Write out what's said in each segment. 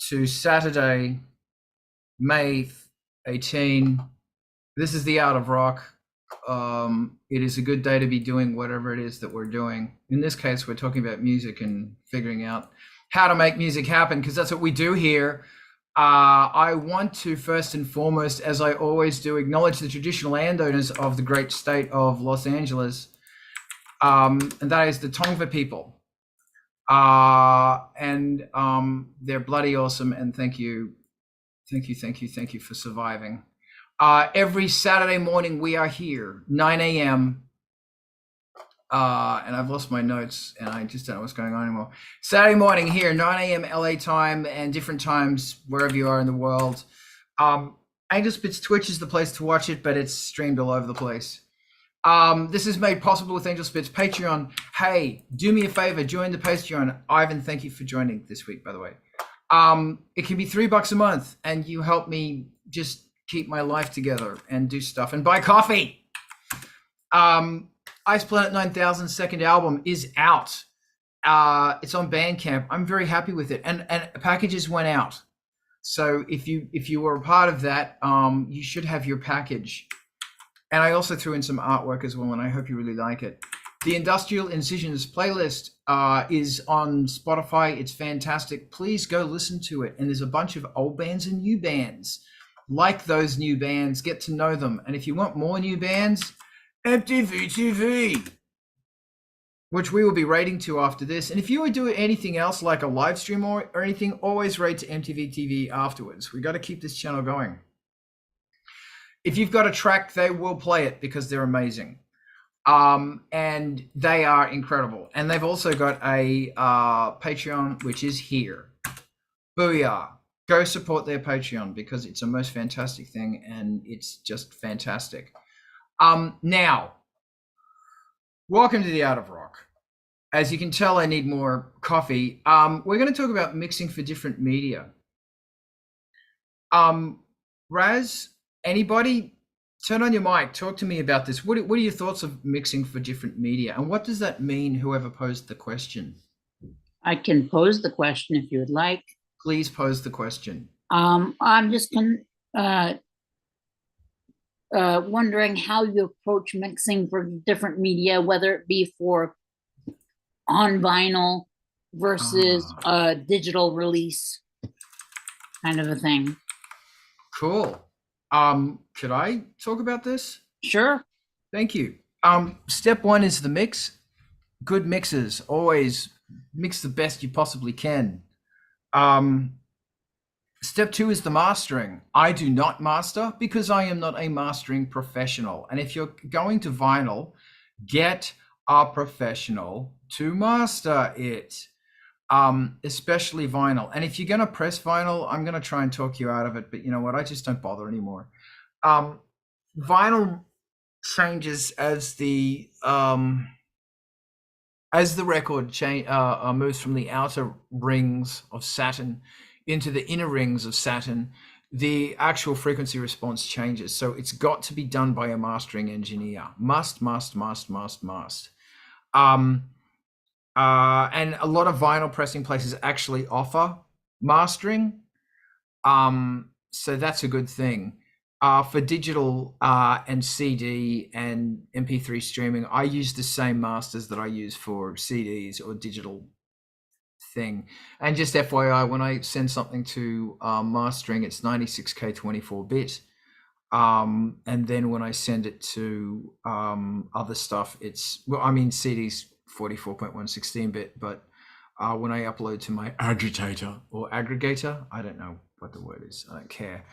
to Saturday, May 18. This is the Art of Rock. It is a good day to be doing whatever it is that we're doing. In this case, we're talking about music and figuring out how to make music happen, because that's what we do here. I want to first and foremost, as I always do, acknowledge the traditional landowners of the great state of Los Angeles, and that is the Tongva people. And they're bloody awesome, and thank you for surviving. Every Saturday morning we are here, 9 a.m. And I've lost my notes and I just don't know what's going on anymore. Saturday morning here, 9 a.m. LA time, and different times wherever you are in the world. Angelspit's Twitch is the place to watch it, but it's streamed all over the place. This is made possible with Angelspit's Patreon. Hey, do me a favor, join the Patreon. Ivan, thank you for joining this week, by the way. It can be $3 a month, and you help me just keep my life together and do stuff and buy coffee. Ice Planet 9000's second album is out. It's on Bandcamp. I'm very happy with it, and packages went out. So if you were a part of that, you should have your package. And I also threw in some artwork as well, and I hope you really like it. The Industrial Incisions playlist is on Spotify. It's fantastic. Please go listen to it. And there's a bunch of old bands and new bands. Like those new bands, get to know them. And if you want more new bands, MTV TV, which we will be rating to after this. And if you would do anything else like a live stream or anything, always rate to MTV TV afterwards. We got to keep this channel going. If you've got a track, they will play it because they're amazing. And they are incredible. And they've also got a Patreon, which is here. Booyah. Go support their Patreon because it's a most fantastic thing and it's just fantastic. Now, welcome to the Art of Rock. As you can tell, I need more coffee. We're going to talk about mixing for different media. Raz, anybody? Turn on your mic. Talk to me about this. What are your thoughts of mixing for different media? And what does that mean, whoever posed the question? I can pose the question if you would like. Please pose the question. I'm just wondering how you approach mixing for different media, whether it be for on vinyl versus a digital release kind of a thing. Cool. Could I talk about this? Sure. Thank you. Step one is the mix. Good mixes always mix the best you possibly can. Step two is the mastering. I do not master because I am not a mastering professional. And if you're going to vinyl, get a professional to master it, especially vinyl. And if you're going to press vinyl, I'm going to try and talk you out of it. But you know what? I just don't bother anymore. Vinyl changes as the record moves from the outer rings of Saturn into the inner rings of Saturn, the actual frequency response changes. So it's got to be done by a mastering engineer. Must. And a lot of vinyl pressing places actually offer mastering. So that's a good thing. For digital and CD and MP3 streaming, I use the same masters that I use for CDs or digital thing. And just FYI, when I send something to mastering, it's 96K 24-bit. And then when I send it to other stuff, it's, well, I mean, CDs 44.1 16-bit, but when I upload to my aggregator, I don't know what the word is, I don't care.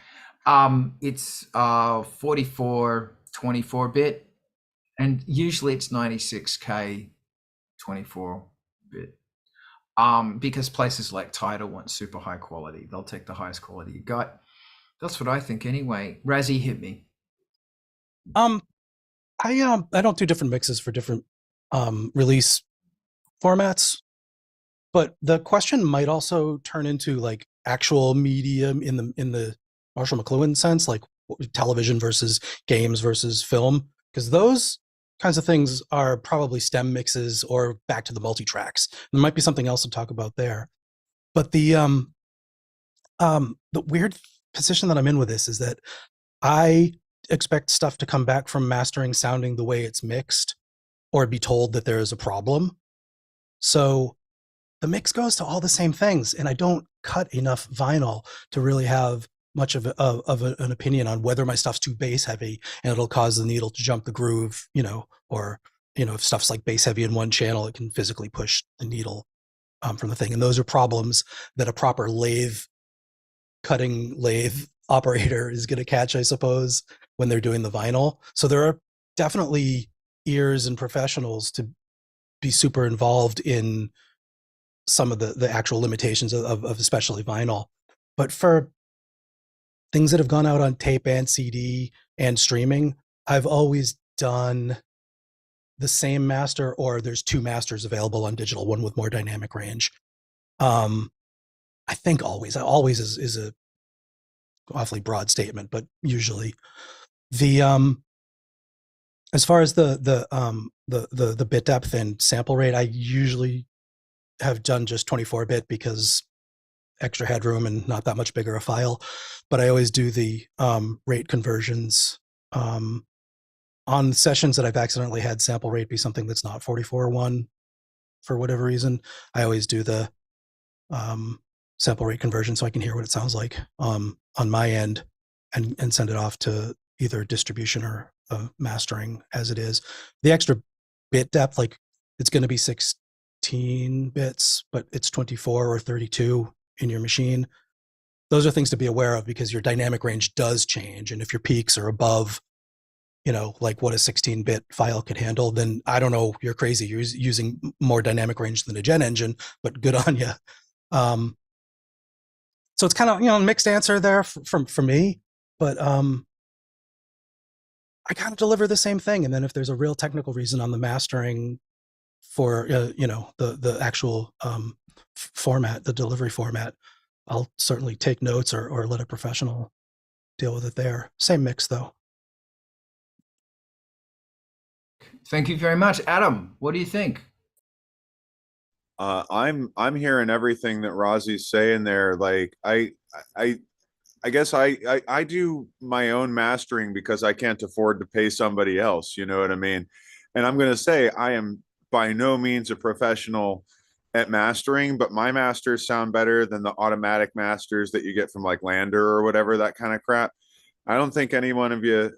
It's 44 24-bit, and usually it's 96K 24-bit. Because places like Tidal want super high quality. They'll take the highest quality you got. That's what I think anyway. Razzie, hit me. I don't do different mixes for different release formats, but the question might also turn into like actual medium in the Marshall McLuhan sense, like television versus games versus film, because those kinds of things are probably stem mixes or back to the multi-tracks. There might be something else to talk about there. But the The weird position that I'm in with this is that I expect stuff to come back from mastering sounding the way it's mixed, or be told that there is a problem. So the mix goes to all the same things, and I don't cut enough vinyl to really have much of an opinion on whether my stuff's too bass heavy and it'll cause the needle to jump the groove, or if stuff's like bass heavy in one channel, it can physically push the needle from the thing. And those are problems that a proper cutting lathe operator is going to catch, I suppose, when they're doing the vinyl. So there are definitely ears and professionals to be super involved in some of the actual limitations of especially vinyl. But for things that have gone out on tape and CD and streaming, I've always done the same master, or there's two masters available on digital, one with more dynamic range. I think always is a awfully broad statement, but usually the as far as the bit depth and sample rate, I usually have done just 24-bit because extra headroom and not that much bigger a file. But I always do the rate conversions on sessions that I've accidentally had sample rate be something that's not 44.1 for whatever reason. I always do the sample rate conversion so I can hear what it sounds like on my end, and send it off to either distribution or mastering as it is. The extra bit depth, like it's going to be 16 bits, but it's 24 or 32 in your machine. Those are things to be aware of because your dynamic range does change. And if your peaks are above, like what a 16-bit file could handle, then I don't know, you're crazy. You're using more dynamic range than a gen engine, but good on you. So it's kind of, a mixed answer there for me, but I kind of deliver the same thing. And then if there's a real technical reason on the mastering for, the actual format, the delivery format, I'll certainly take notes or let a professional deal with it there. Same mix though. Thank you very much. Adam, what do you think? I'm hearing everything that Razi's saying there. Like I guess I do my own mastering because I can't afford to pay somebody else, you know what I mean? And I'm going to say I am by no means a professional at mastering, but my masters sound better than the automatic masters that you get from like Lander or whatever, that kind of crap. I don't think any one of you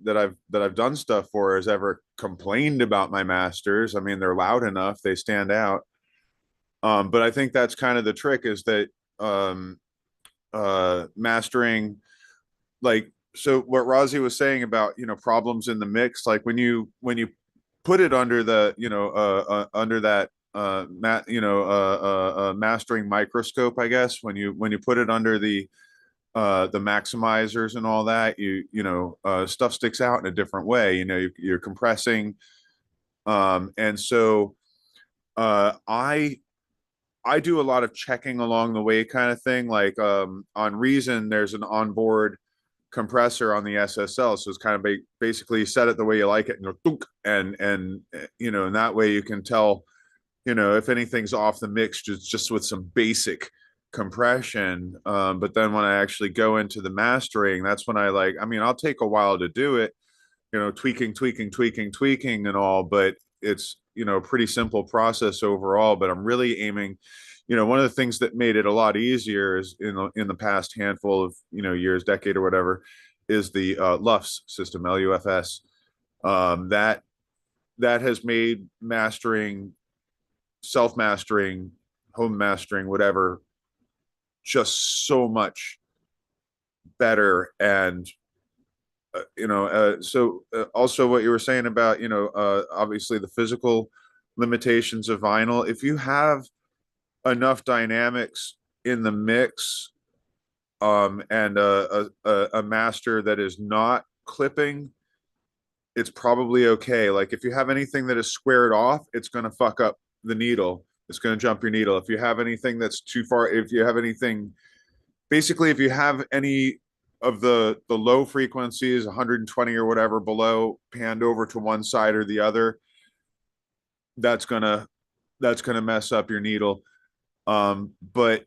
that I've done stuff for has ever complained about my masters. I mean, they're loud enough, they stand out. But I think that's kind of the trick, is that mastering, like, so what Razi was saying about, problems in the mix, like when you put it under the, under that mastering microscope, I guess, when you put it under the maximizers and all that, stuff sticks out in a different way. You're compressing, and so I do a lot of checking along the way kind of thing. Like on Reason, there's an onboard compressor on the SSL, so it's kind of basically set it the way you like it, and and that way you can tell, if anything's off the mix, just with some basic compression. But then when I actually go into the mastering, that's when I'll take a while to do it, tweaking and all, but it's, a pretty simple process overall. But I'm really aiming, one of the things that made it a lot easier is in the past handful of, years, decade or whatever, is the LUFS system, LUFS. That has made mastering, self-mastering, home mastering, whatever, just so much better. And also what you were saying about, obviously the physical limitations of vinyl. If you have enough dynamics in the mix, and a master that is not clipping, it's probably okay. Like if you have anything that is squared off, it's going to fuck up the needle. It's going to jump your needle. If you have anything that's too far, if you have anything, basically, if you have any of the low frequencies, 120 or whatever below, panned over to one side or the other, that's gonna mess up your needle. But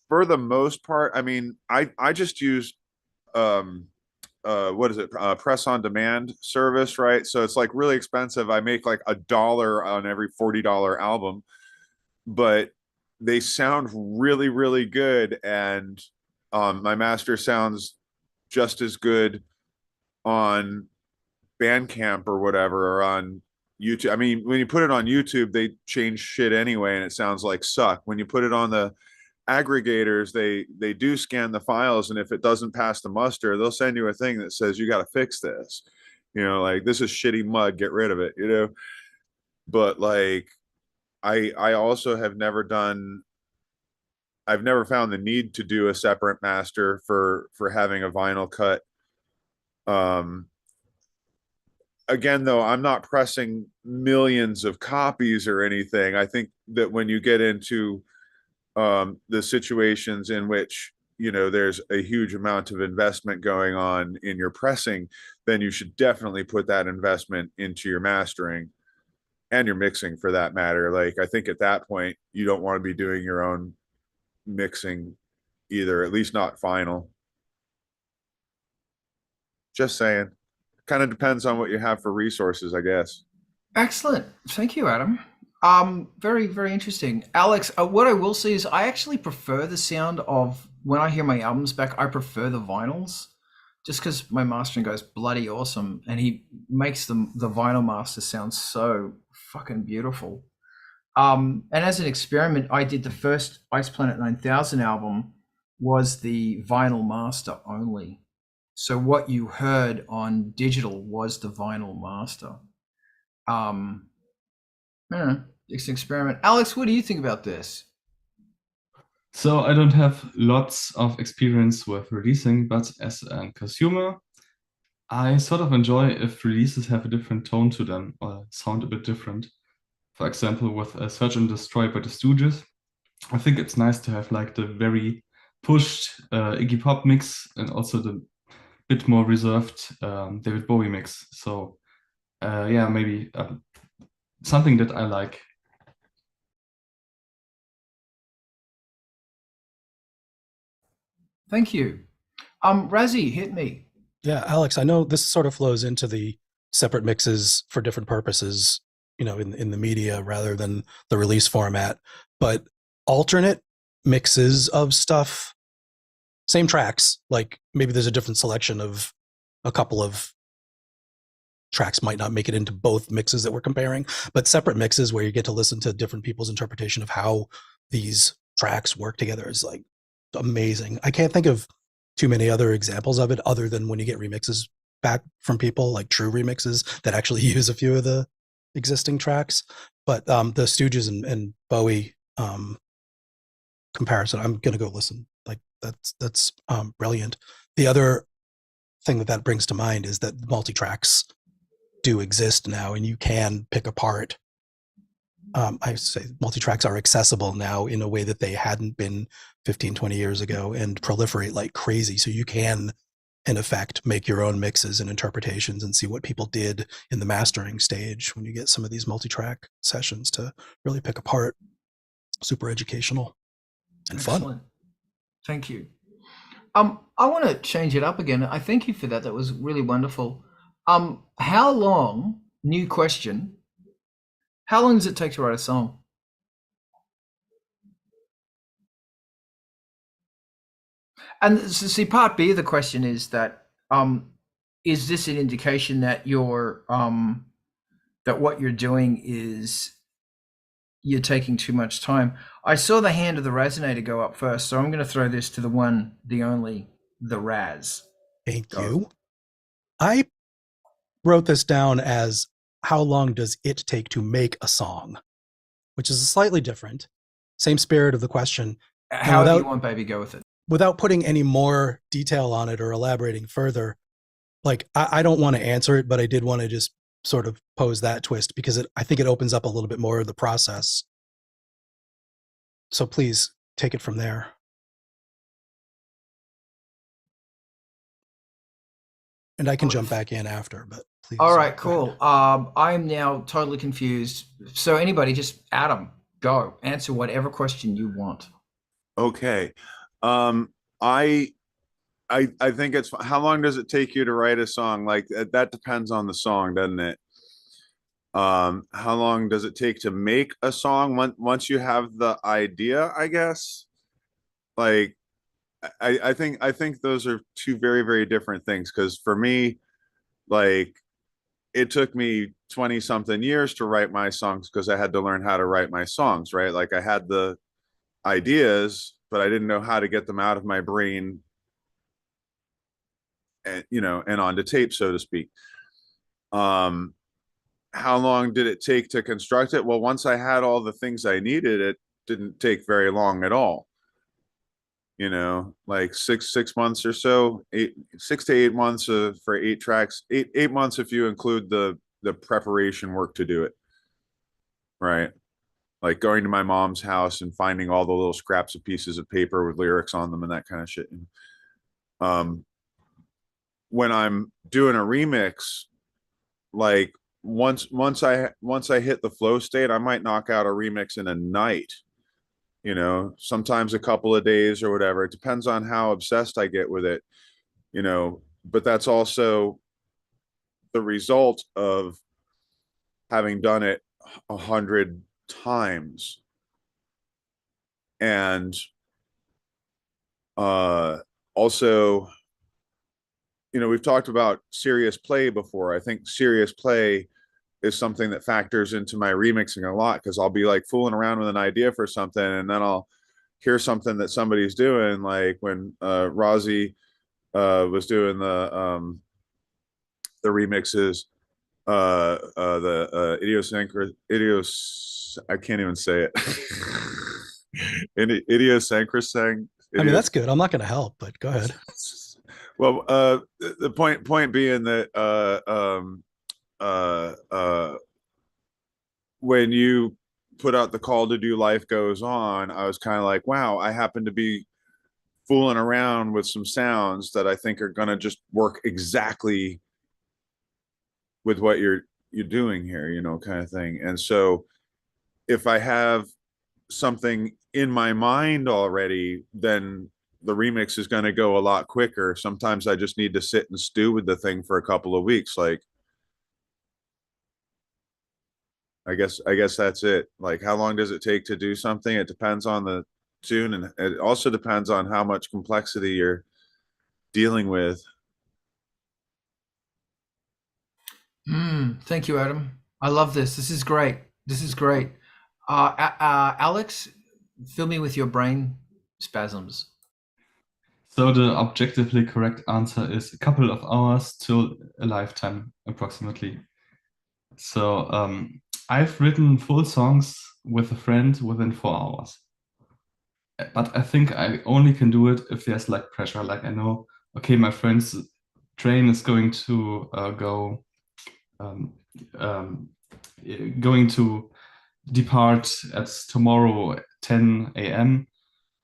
for the most part, I mean, I just use what is it, press on demand service, right? So it's like really expensive. I make like $1 on every $40 album, but they sound really, really good. And my master sounds just as good on Bandcamp or whatever, or on YouTube. I mean, when you put it on YouTube, they change shit anyway, and it sounds like suck. When you put it on the aggregators, they do scan the files, and if it doesn't pass the muster, they'll send you a thing that says you got to fix this. You know, like, this is shitty mud, get rid of it. You know, but like, I also have never done. I've never found the need to do a separate master for having a vinyl cut. Um, Again, though, I'm not pressing millions of copies or anything. I think that when you get into the situations in which, you know, there's a huge amount of investment going on in your pressing, then you should definitely put that investment into your mastering and your mixing, for that matter. Like, I think at that point, you don't want to be doing your own mixing either, at least not final. Just saying. Kind of depends on what you have for resources, I guess. Excellent. Thank you, Adam. Very, very interesting. Alex, what I will say is I actually prefer the sound of, when I hear my albums back, I prefer the vinyls, just because my mastering goes bloody awesome, and he makes the vinyl master sound so fucking beautiful. And as an experiment, I did the first Ice Planet 9000 album was the vinyl master only. So what you heard on digital was the vinyl master. I don't know, it's an experiment. Alex, what do you think about this? So I don't have lots of experience with releasing, but as a consumer, I sort of enjoy if releases have a different tone to them or sound a bit different. For example, with Search and Destroy by the Stooges, I think it's nice to have like the very pushed Iggy Pop mix and also the bit more reserved David Bowie mix. So yeah, maybe something that I like. Thank you. Razi, hit me. Yeah, Alex, I know this sort of flows into the separate mixes for different purposes, you know, in the media rather than the release format, but alternate mixes of stuff, same tracks, like maybe there's a different selection of a couple of tracks might not make it into both mixes that we're comparing, but separate mixes where you get to listen to different people's interpretation of how these tracks work together is like amazing. I can't think of too many other examples of it other than when you get remixes back from people, like true remixes that actually use a few of the existing tracks. But the Stooges and Bowie comparison, I'm gonna go listen. Like that's brilliant. The other thing that brings to mind is that multi-tracks do exist now, and you can pick apart. I say multi-tracks are accessible now in a way that they hadn't been 15, 20 years ago, and proliferate like crazy. So you can, in effect, make your own mixes and interpretations and see what people did in the mastering stage when you get some of these multi-track sessions to really pick apart. Super educational and fun. Excellent. Thank you. I want to change it up again. I thank you for that. That was really wonderful. How long, new question, how long does it take to write a song? And so, see, part B of the question is that, is this an indication that you're, that what you're doing is you're taking too much time? I saw the hand of the Resonator go up first, so I'm going to throw this to the one, the only, the Raz. Thank you. I wrote this down as how long does it take to make a song, which is slightly different. Same spirit of the question. However you want, baby, go with it. Without putting any more detail on it or elaborating further, like I don't want to answer it, but I did want to just sort of pose that twist because I think it opens up a little bit more of the process. So please take it from there. And I can jump back in after, but please. All right, cool. I'm now totally confused. So anybody, just Adam, go answer whatever question you want. Okay. I I think it's how long does it take you to write a song? Like that depends on the song, doesn't it? How long does it take to make a song once you have the idea, I guess? Like I think those are two very, very different things. Because for me, like it took me 20 something years to write my songs because I had to learn how to write my songs, right? Like I had the ideas, but I didn't know how to get them out of my brain and and onto tape, so to speak. Um, how long did it take to construct it? Well, once I had all the things I needed, it didn't take very long at all. Like six months or so, 6 to 8 months for 8 tracks, 8 months if you include the preparation work to do it, right? Like going to my mom's house and finding all the little scraps of pieces of paper with lyrics on them and that kind of shit. Um, when I'm doing a remix, like once I hit the flow state, I might knock out a remix in a night. Sometimes a couple of days or whatever. It depends on how obsessed I get with it. But that's also the result of having done it 100 times. And also, we've talked about serious play before. I think serious play is something that factors into my remixing a lot because I'll be like fooling around with an idea for something and then I'll hear something that somebody's doing, like when Raziel was doing the remixes, the I can't even say it. Idiosyncrasy. I mean, that's good. I'm not going to help, but go ahead. Well, the point being that when you put out the call to do Life Goes On, I was kind of like, wow, I happen to be fooling around with some sounds that I think are going to just work exactly with what you're doing here, kind of thing. And so if I have something in my mind already, then the remix is going to go a lot quicker. Sometimes I just need to sit and stew with the thing for a couple of weeks. Like, I guess that's it. Like, how long does it take to do something? It depends on the tune, and it also depends on how much complexity you're dealing with. Thank you, Adam. I love this. This is great. This is great. Alex, fill me with your brain spasms. So the objectively correct answer is a couple of hours to a lifetime, approximately. So I've written full songs with a friend within 4 hours. But I think I only can do it if there's like pressure. Like I know, okay, my friend's train is going to going to depart at tomorrow at 10 a.m.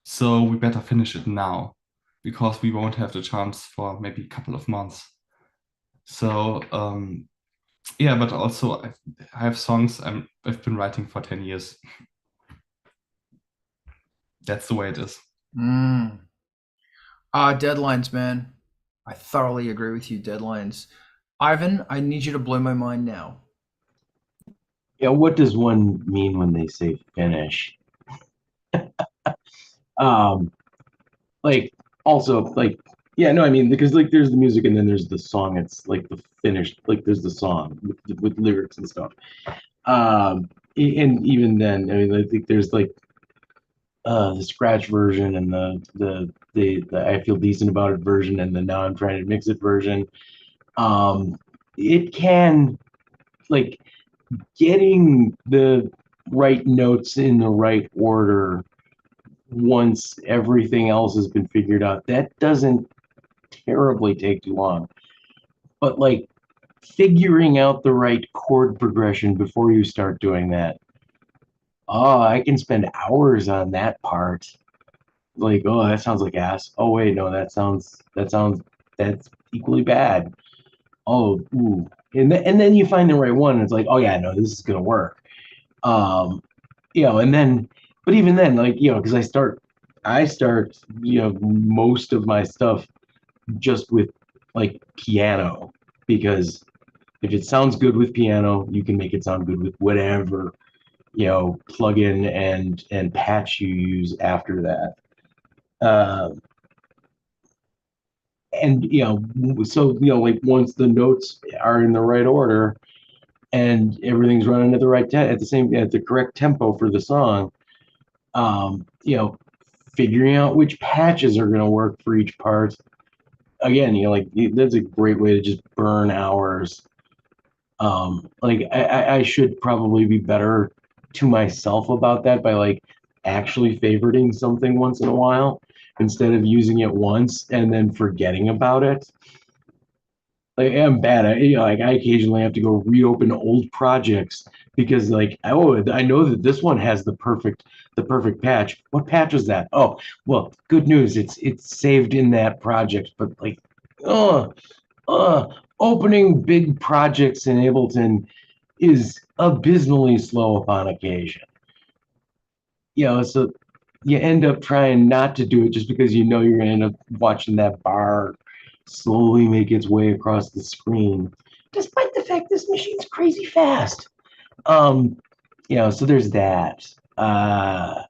So we better finish it now because we won't have the chance for maybe a couple of months. So yeah, but also I have songs I've been writing for 10 years. That's the way it is. Deadlines, man. I thoroughly agree with you. Deadlines. Ivan, I need you to blow my mind now. Yeah, what does one mean when they say finish? Like also like yeah, no, I mean because like there's the music and then there's the song. It's like the finished, like there's the song with lyrics and stuff. And even then, I mean, I think there's like the scratch version and the I feel decent about it version and the now I'm trying to mix it version. It can like getting the right notes in the right order once everything else has been figured out, that doesn't terribly take too long. But like figuring out the right chord progression before you start doing that, oh, I can spend hours on that part. Like, oh, that sounds like ass. Oh wait, no, that's equally bad. Oh, ooh. And then you find the right one, and it's like, oh yeah, no, this is gonna work. And then, but even then, like, because I start I start, most of my stuff just with like piano, because if it sounds good with piano, you can make it sound good with whatever, plugin and patch you use after that. And so like once the notes are in the right order and everything's running at the right at the correct tempo for the song, figuring out which patches are going to work for each part. Again, like that's a great way to just burn hours. Like I should probably be better to myself about that by like actually favoriting something once in a while instead of using it once and then forgetting about it. Like I'm bad at, like I occasionally have to go reopen old projects because like, oh, I know that this one has the perfect patch. What patch was that? Oh, well, good news. It's saved in that project, but like, oh, opening big projects in Ableton is abysmally slow upon occasion. So you end up trying not to do it just because you're going to end up watching that bar slowly make its way across the screen, despite the fact this machine's crazy fast. So there's that. And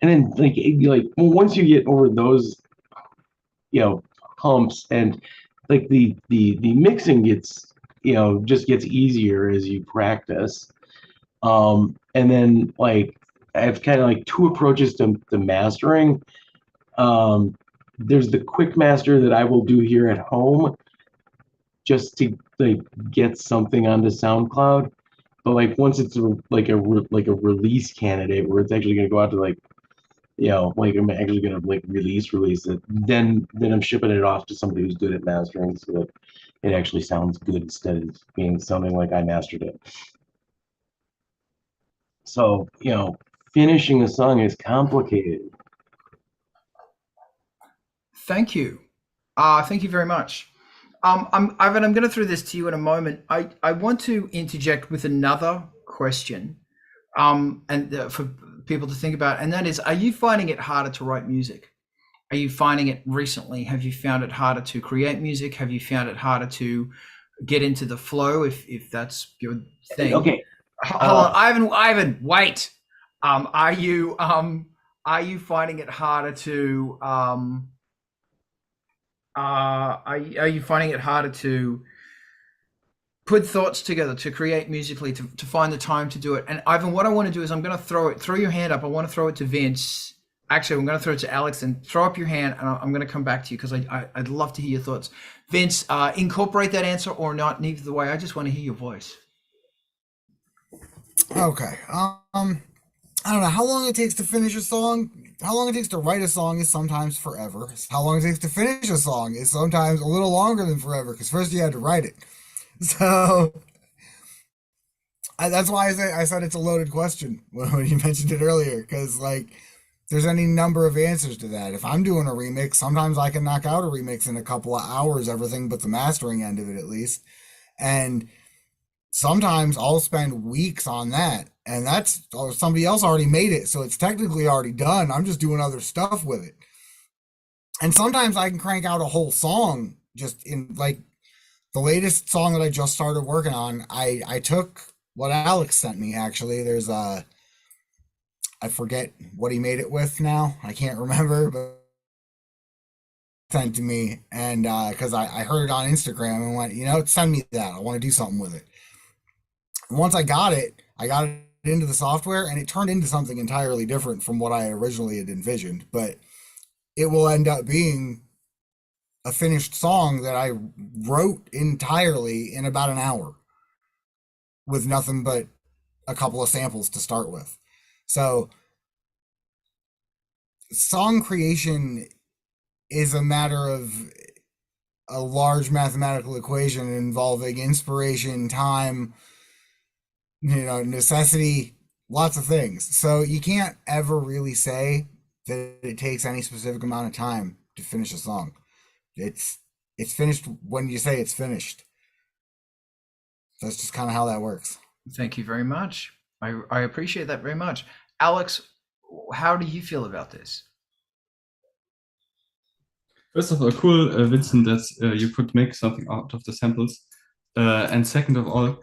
then well, once you get over those, humps, and like the mixing gets, just gets easier as you practice. And then like I have kind of like two approaches to mastering. There's the quick master that I will do here at home just to like get something onto SoundCloud. But like once it's like a release candidate where it's actually going to go out to like, like I'm actually going to like release it, then I'm shipping it off to somebody who's good at mastering so that it actually sounds good instead of being something like I mastered it. So, finishing a song is complicated. Thank you. Thank you very much. Ivan, I'm going to throw this to you in a moment. I want to interject with another question, and for people to think about, and that is, are you finding it harder to write music? Are you finding it recently? Have you found it harder to create music? Have you found it harder to get into the flow, if that's your thing? Okay. Hold on, Ivan, wait. Are you finding it harder to are you finding it harder to put thoughts together, to create musically, to find the time to do it? And Ivan, what I want to do is I'm going to throw your hand up. I want to throw it to Vince. Actually, I'm going to throw it to Alex, and throw up your hand, and I'm going to come back to you because I'd love to hear your thoughts. Vince, incorporate that answer or not, neither the way. I just want to hear your voice. Okay. I don't know how long it takes to finish a song. How long it takes to write a song is sometimes forever. How long it takes to finish a song is sometimes a little longer than forever because first you had to write it. So that's why I said it's a loaded question when you mentioned it earlier, because like there's any number of answers to that. If I'm doing a remix, sometimes I can knock out a remix in a couple of hours, everything but the mastering end of it at least. And sometimes I'll spend weeks on that, and that's somebody else already made it, so it's technically already done. I'm just doing other stuff with it. And sometimes I can crank out a whole song just in like the latest song that I just started working on. I took what Alex sent me, actually. There's I forget what he made it with now. I can't remember, but sent to me, and because I heard it on Instagram and went, send me that. I want to do something with it. And once I got it into the software, and it turned into something entirely different from what I originally had envisioned. But it will end up being a finished song that I wrote entirely in about an hour with nothing but a couple of samples to start with. So song creation is a matter of a large mathematical equation involving inspiration, time, necessity, lots of things. So you can't ever really say that it takes any specific amount of time to finish a song. It's finished when you say it's finished. That's just kind of how that works. Thank you very much. I appreciate that very much. Alex, how do you feel about this? First of all, cool, Vincent, that you could make something out of the samples. And second of all,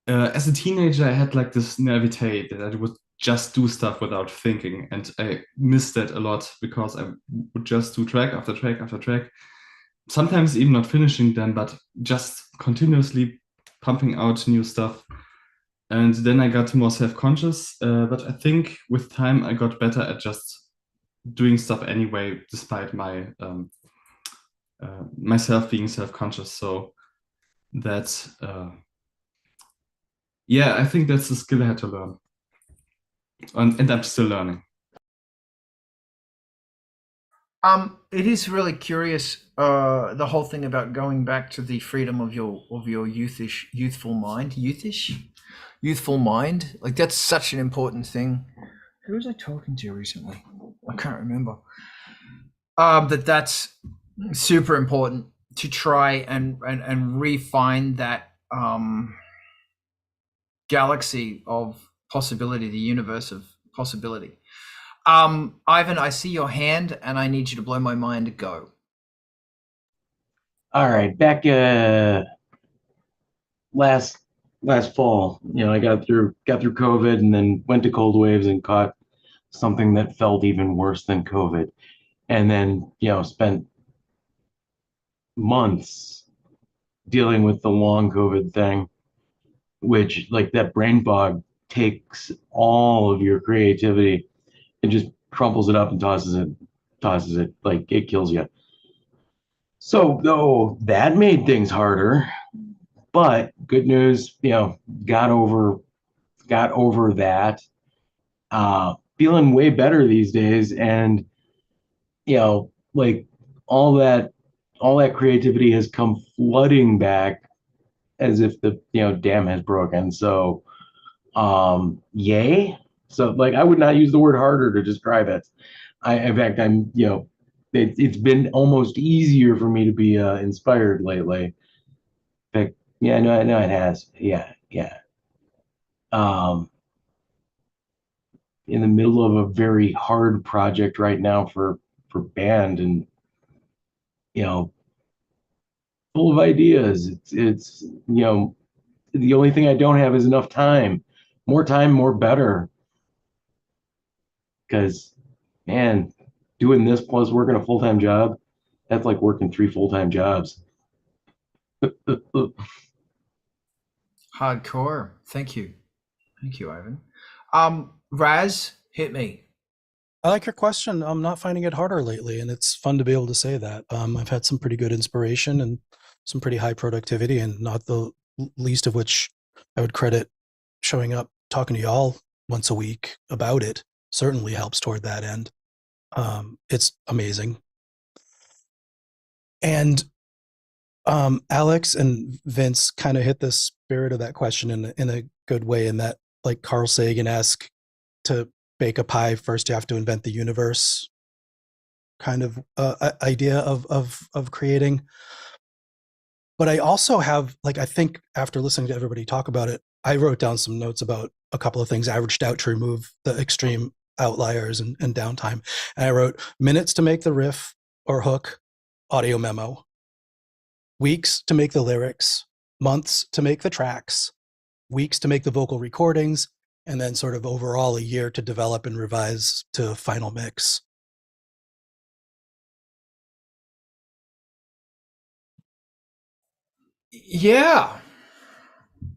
as a teenager, I had like this naivete that I would just do stuff without thinking, and I missed that a lot because I would just do track after track after track, sometimes even not finishing them, but just continuously pumping out new stuff. And then I got more self-conscious, but I think with time I got better at just doing stuff anyway, despite my myself being self-conscious. So that's yeah, I think that's a skill I had to learn, and I'm still learning. It is really curious, the whole thing about going back to the freedom of your youthful mind. Like that's such an important thing. Who was I talking to recently? I can't remember. That's super important to try and refine that galaxy of possibility, the universe of possibility. Ivan, I see your hand and I need you to blow my mind. Go. All right, back last fall, I got through COVID and then went to cold waves and caught something that felt even worse than COVID. And then, spent months dealing with the long COVID thing, which like that brain fog takes all of your creativity and just crumples it up and tosses it like it kills you. So though that made things harder, but good news, got over that. Feeling way better these days, and like all that creativity has come flooding back as if the dam has broken. So yay. So like I would not use the word harder to describe it. In fact, I'm it's been almost easier for me to be inspired lately. In fact, yeah, no, it has. Yeah. In the middle of a very hard project right now for band, and full of ideas. It's the only thing I don't have is enough time. More time, more better. Because man, doing this plus working a full-time job, that's like working 3 full-time jobs. Hardcore. Thank you, Ivan. Raz, hit me. I like your question. I'm not finding it harder lately, and it's fun to be able to say that. I've had some pretty good inspiration and some pretty high productivity, and not the least of which I would credit showing up, talking to y'all once a week about it. Certainly helps toward that end. It's amazing. And Alex and Vince kind of hit the spirit of that question in a good way, in that like Carl Sagan-esque, to bake a pie first you have to invent the universe kind of idea of creating. But I also have, like, I think after listening to everybody talk about it, I wrote down some notes about a couple of things, averaged out to remove the extreme outliers and downtime. And I wrote minutes to make the riff or hook, audio memo, weeks to make the lyrics, months to make the tracks, weeks to make the vocal recordings, and then sort of overall a year to develop and revise to final mix. Yeah,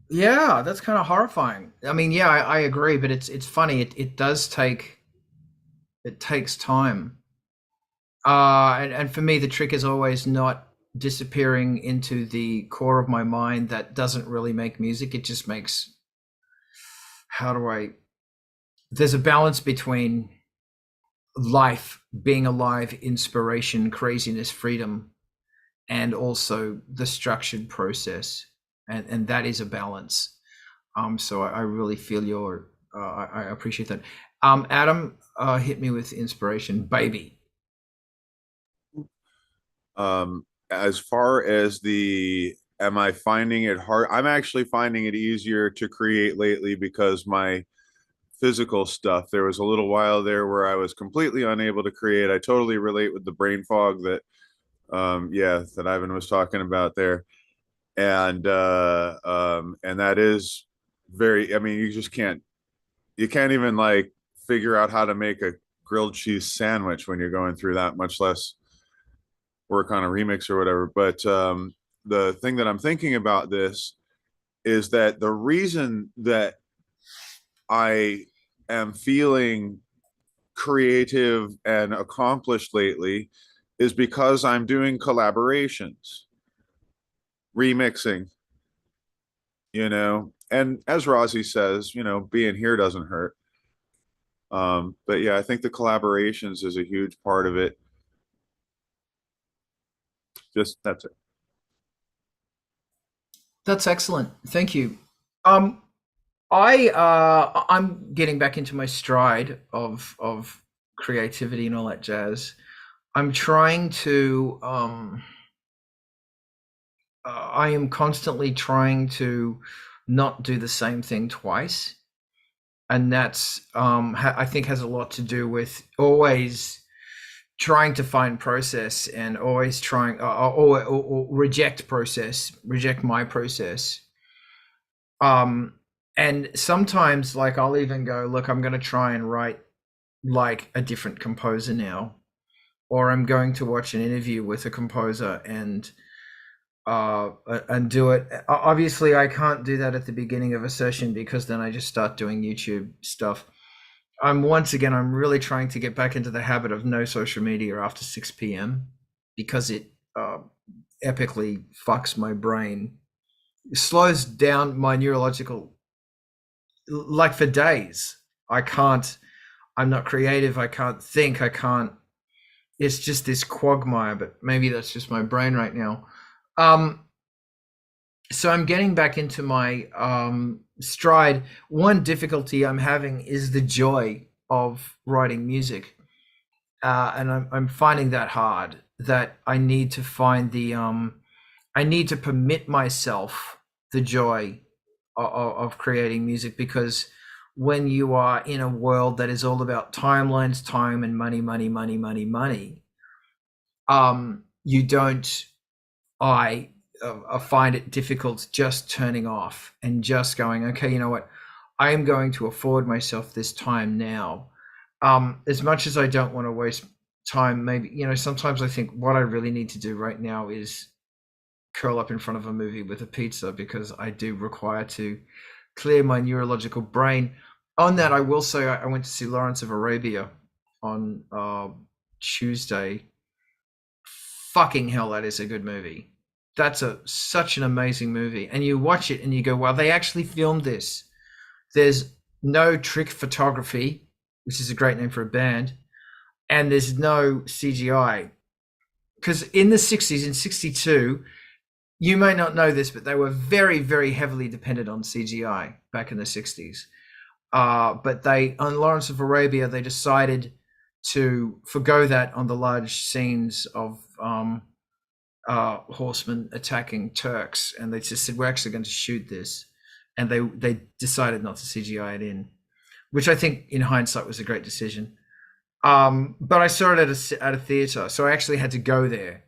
that's kind of horrifying. I mean, yeah, I agree, but it's funny. It takes time. And for me, the trick is always not disappearing into the core of my mind that doesn't really make music. It just makes, there's a balance between life, being alive, inspiration, craziness, freedom, and also the structured process. And that is a balance. So I really feel I appreciate that. Adam, hit me with inspiration, baby. As far as am I finding it hard? I'm actually finding it easier to create lately because my physical stuff. There was a little while there where I was completely unable to create. I totally relate with the brain fog that that Ivan was talking about there. And that is very, I mean, you can't even like figure out how to make a grilled cheese sandwich when you're going through that, much less work on a remix or whatever. But the thing that I'm thinking about this is that the reason that I am feeling creative and accomplished lately is because I'm doing collaborations, remixing, and as Razi says, being here doesn't hurt. But yeah, I think the collaborations is a huge part of it. That's it. That's excellent. Thank you. I'm getting back into my stride of creativity and all that jazz. I'm trying to I am constantly trying to not do the same thing twice, and that's I think has a lot to do with always trying to find process and always trying or reject my process. And sometimes, like, I'll even go, look, I'm going to try and write like a different composer now, or I'm going to watch an interview with a composer and do it. Obviously, I can't do that at the beginning of a session because then I just start doing YouTube stuff. I'm really trying to get back into the habit of no social media after 6 p.m. because it epically fucks my brain. It slows down my neurological, like, for days. I'm not creative. I can't think. It's just this quagmire, but maybe that's just my brain right now. So I'm getting back into my stride. One difficulty I'm having is the joy of writing music, and I'm finding that hard. That I need to find I need to permit myself the joy of creating music, because when you are in a world that is all about timelines, time, and money, you don't. I find it difficult just turning off and just going, okay, you know what? I am going to afford myself this time now. As much as I don't want to waste time, maybe, sometimes I think what I really need to do right now is curl up in front of a movie with a pizza, because I do require to clear my neurological brain. On that, I will say I went to see Lawrence of Arabia on Tuesday. Fucking hell, that is a good movie. That's such an amazing movie. And you watch it and you go, wow, they actually filmed this. There's no trick photography, which is a great name for a band, and there's no CGI. Because in the 60s, in 62, you may not know this, but they were very, very heavily dependent on CGI back in the 60s. But on Lawrence of Arabia, they decided to forgo that on the large scenes of horsemen attacking Turks, and they just said, we're actually going to shoot this, and they decided not to CGI it in, which I think in hindsight was a great decision. But I saw it at a theater, so I actually had to go there.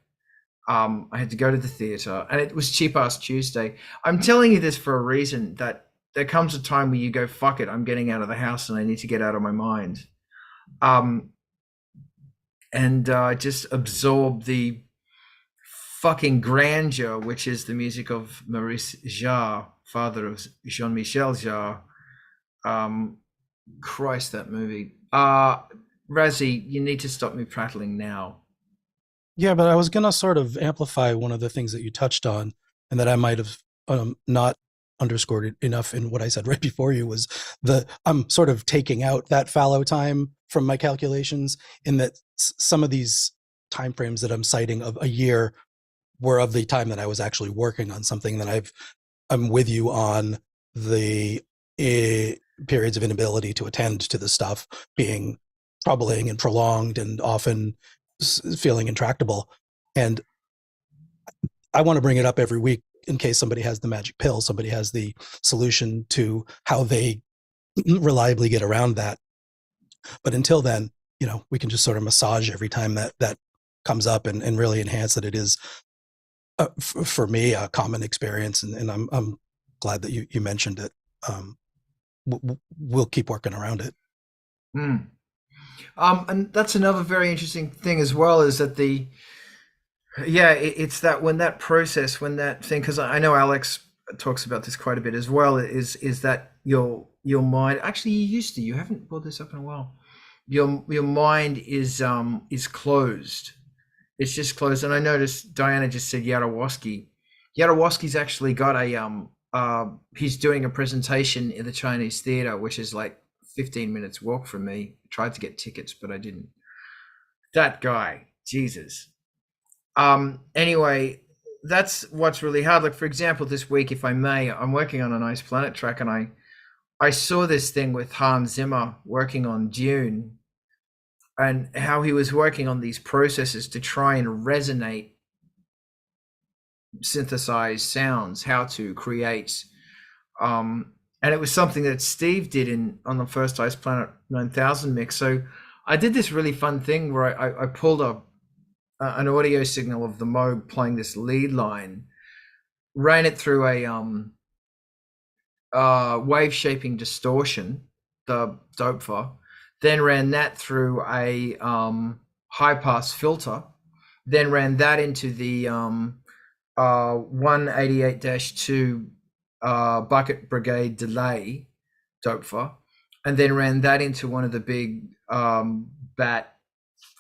I had to go to the theater, and it was Cheap Ass Tuesday. I'm telling you this for a reason, that there comes a time where you go, fuck it, I'm getting out of the house and I need to get out of my mind, and just absorb the fucking grandeur, which is the music of Maurice Jarre, father of Jean-Michel Jarre. Christ, that movie. Razi, you need to stop me prattling now. Yeah, but I was going to sort of amplify one of the things that you touched on, and that I might have not underscored it enough in what I said right before you, was I'm sort of taking out that fallow time from my calculations, in that some of these timeframes that I'm citing of a year were of the time that I was actually working on something. That I'm with you on the periods of inability to attend to the stuff being troubling and prolonged and often feeling intractable. And I want to bring it up every week in case somebody has the magic pill, somebody has the solution to how they reliably get around that. But until then, you know, we can just sort of massage every time that comes up and really enhance that. It is for me a common experience, and I'm glad that you mentioned it. We'll keep working around it. Mm. And that's another very interesting thing as well, is that it's that when that process, when that thing, because I know Alex talks about this quite a bit as well, is that your mind, actually you haven't brought this up in a while. Your mind is closed. It's just closed. And I noticed Diana just said Yarowaski. Yarowaski's actually got he's doing a presentation in the Chinese theater, which is like 15 minutes walk from me. Tried to get tickets, but I didn't. That guy, Jesus. Anyway, that's what's really hard. Like, for example, this week, if I may, I'm working on a Nice Planet track, and I saw this thing with Hans Zimmer working on Dune, and how he was working on these processes to try and resonate synthesized sounds, how to create and it was something that Steve did on the first Ice Planet 9000 mix. So I did this really fun thing where I pulled up an audio signal of the Moog playing this lead line, ran it through a wave shaping distortion, the Doepfer, then ran that through a high pass filter, then ran that into the 188-2 bucket brigade delay Doepfer, and then ran that into one of the big bat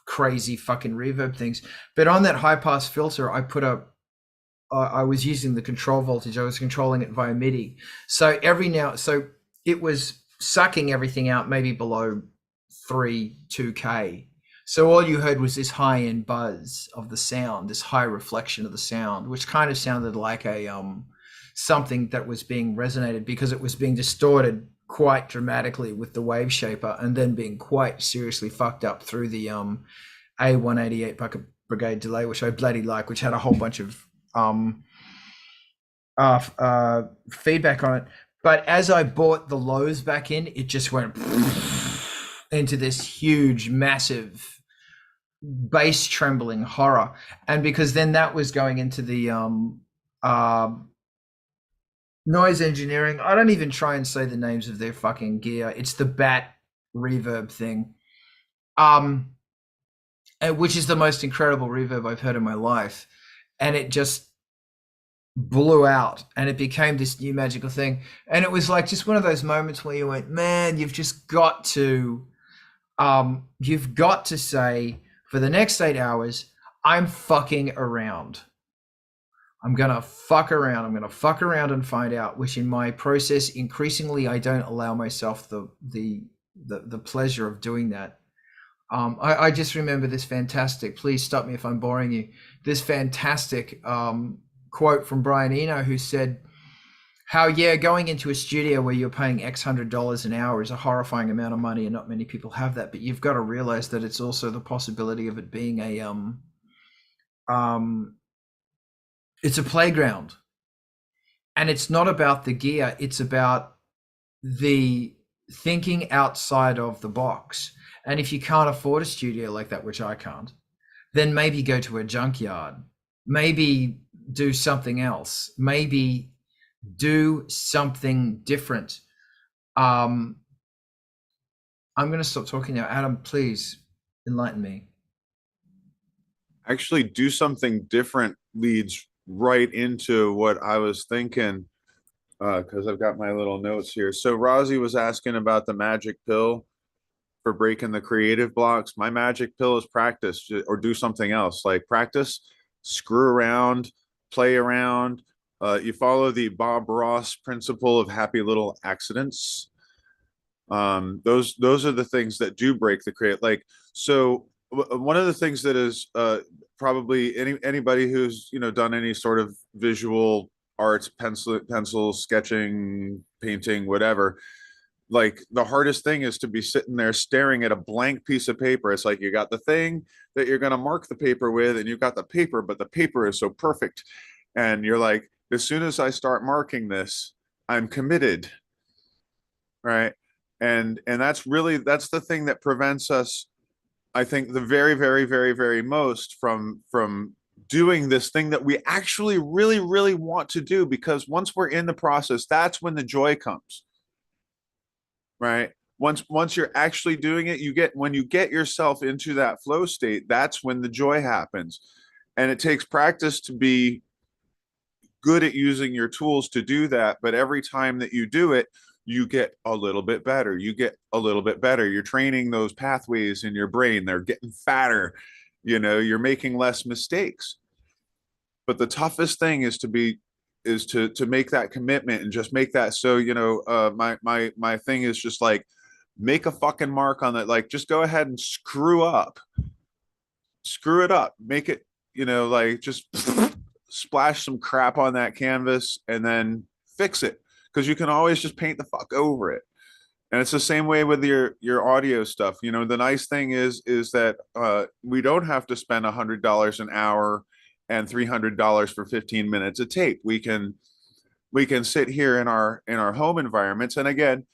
crazy fucking reverb things. But on that high pass filter, I put up I was using the control voltage. I was controlling it via MIDI. So so it was sucking everything out maybe below 2K. So all you heard was this high end buzz of the sound, this high reflection of the sound, which kind of sounded like a something that was being resonated, because it was being distorted quite dramatically with the wave shaper, and then being quite seriously fucked up through the A188 bucket brigade delay, which I bloody like, which had a whole bunch of feedback on it. But as I brought the lows back in, it just went into this huge, massive bass trembling horror. And because then that was going into the noise engineering. I don't even try and say the names of their fucking gear. It's the bat reverb thing, which is the most incredible reverb I've heard in my life. And it just blew out, and it became this new magical thing. And it was like just one of those moments where you went, man, you've got to say, for the next 8 hours, I'm fucking around. I'm going to fuck around. I'm going to fuck around and find out, which in my process, increasingly, I don't allow myself the pleasure of doing that. I just remember this fantastic, please stop me if I'm boring you, this fantastic quote from Brian Eno, who said how, going into a studio where you're paying X $100 an hour is a horrifying amount of money, and not many people have that. But you've got to realize that it's also the possibility of it being it's a playground, and it's not about the gear. It's about the thinking outside of the box. And if you can't afford a studio like that, which I can't, then maybe go to a junkyard, maybe do something else, maybe do something different. I'm going to stop talking now. Adam, please enlighten me. Actually, do something different leads right into what I was thinking, because I've got my little notes here. So Razi was asking about the magic pill for breaking the creative blocks. My magic pill is practice, or do something else, like practice, screw around, play around. You follow the Bob Ross principle of happy little accidents. Those are the things that do break the create. Like, so one of the things that is probably anybody who's done any sort of visual arts, pencil sketching, painting, whatever, like the hardest thing is to be sitting there staring at a blank piece of paper. It's like you got the thing that you're going to mark the paper with, and you got the paper, but the paper is so perfect, and you're like, as soon as I start marking this, I'm committed, right? And that's the thing that prevents us, I think, the very, very, very, very most from doing this thing that we actually really, really want to do, because once we're in the process, that's when the joy comes. Right? Once you're actually doing it, when you get yourself into that flow state, that's when the joy happens. And it takes practice to be good at using your tools to do that, but every time that you do it, you get a little bit better. You get a little bit better. You're training those pathways in your brain. They're getting fatter. You're making less mistakes. But the toughest thing is to make that commitment and just make that. So, my thing is just like, make a fucking mark on that. Like, just go ahead and screw it up, make it, like, just splash some crap on that canvas and then fix it. Because you can always just paint the fuck over it. And it's the same way with your audio stuff. The nice thing is that we don't have to spend $100 an hour and $300 for 15 minutes of tape. We can sit here in our home environments. And again,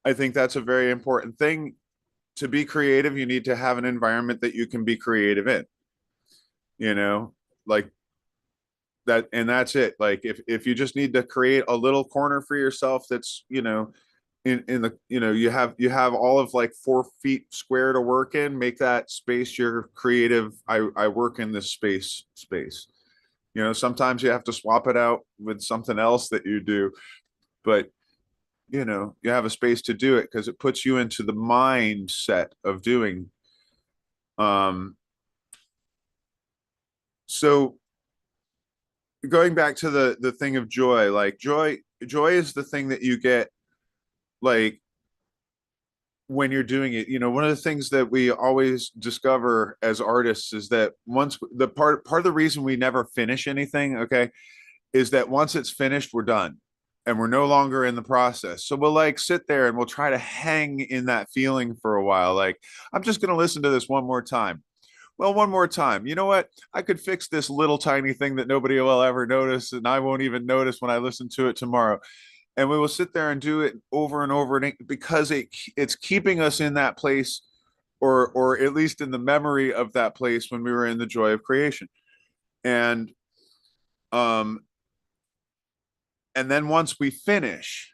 I think that's a very important thing. To be creative, you need to have an environment that you can be creative in. Like that, and that's it. Like, if you just need to create a little corner for yourself, that's in the you have all of like 4 feet square to work in, make that space your creative. I work in this space. Sometimes you have to swap it out with something else that you do, but you have a space to do it because it puts you into the mindset of doing. So going back to the thing of joy, like joy is the thing that you get, like, when you're doing it. One of the things that we always discover as artists is that once the part of the reason we never finish anything, okay, is that once it's finished, we're done and we're no longer in the process. So we'll like sit there and we'll try to hang in that feeling for a while. Like, I'm just going to listen to this one more time. Well, one more time. You know what? I could fix this little tiny thing that nobody will ever notice, and I won't even notice when I listen to it tomorrow. And we will sit there and do it over and over again, because it's keeping us in that place, or at least in the memory of that place when we were in the joy of creation. And then once we finish,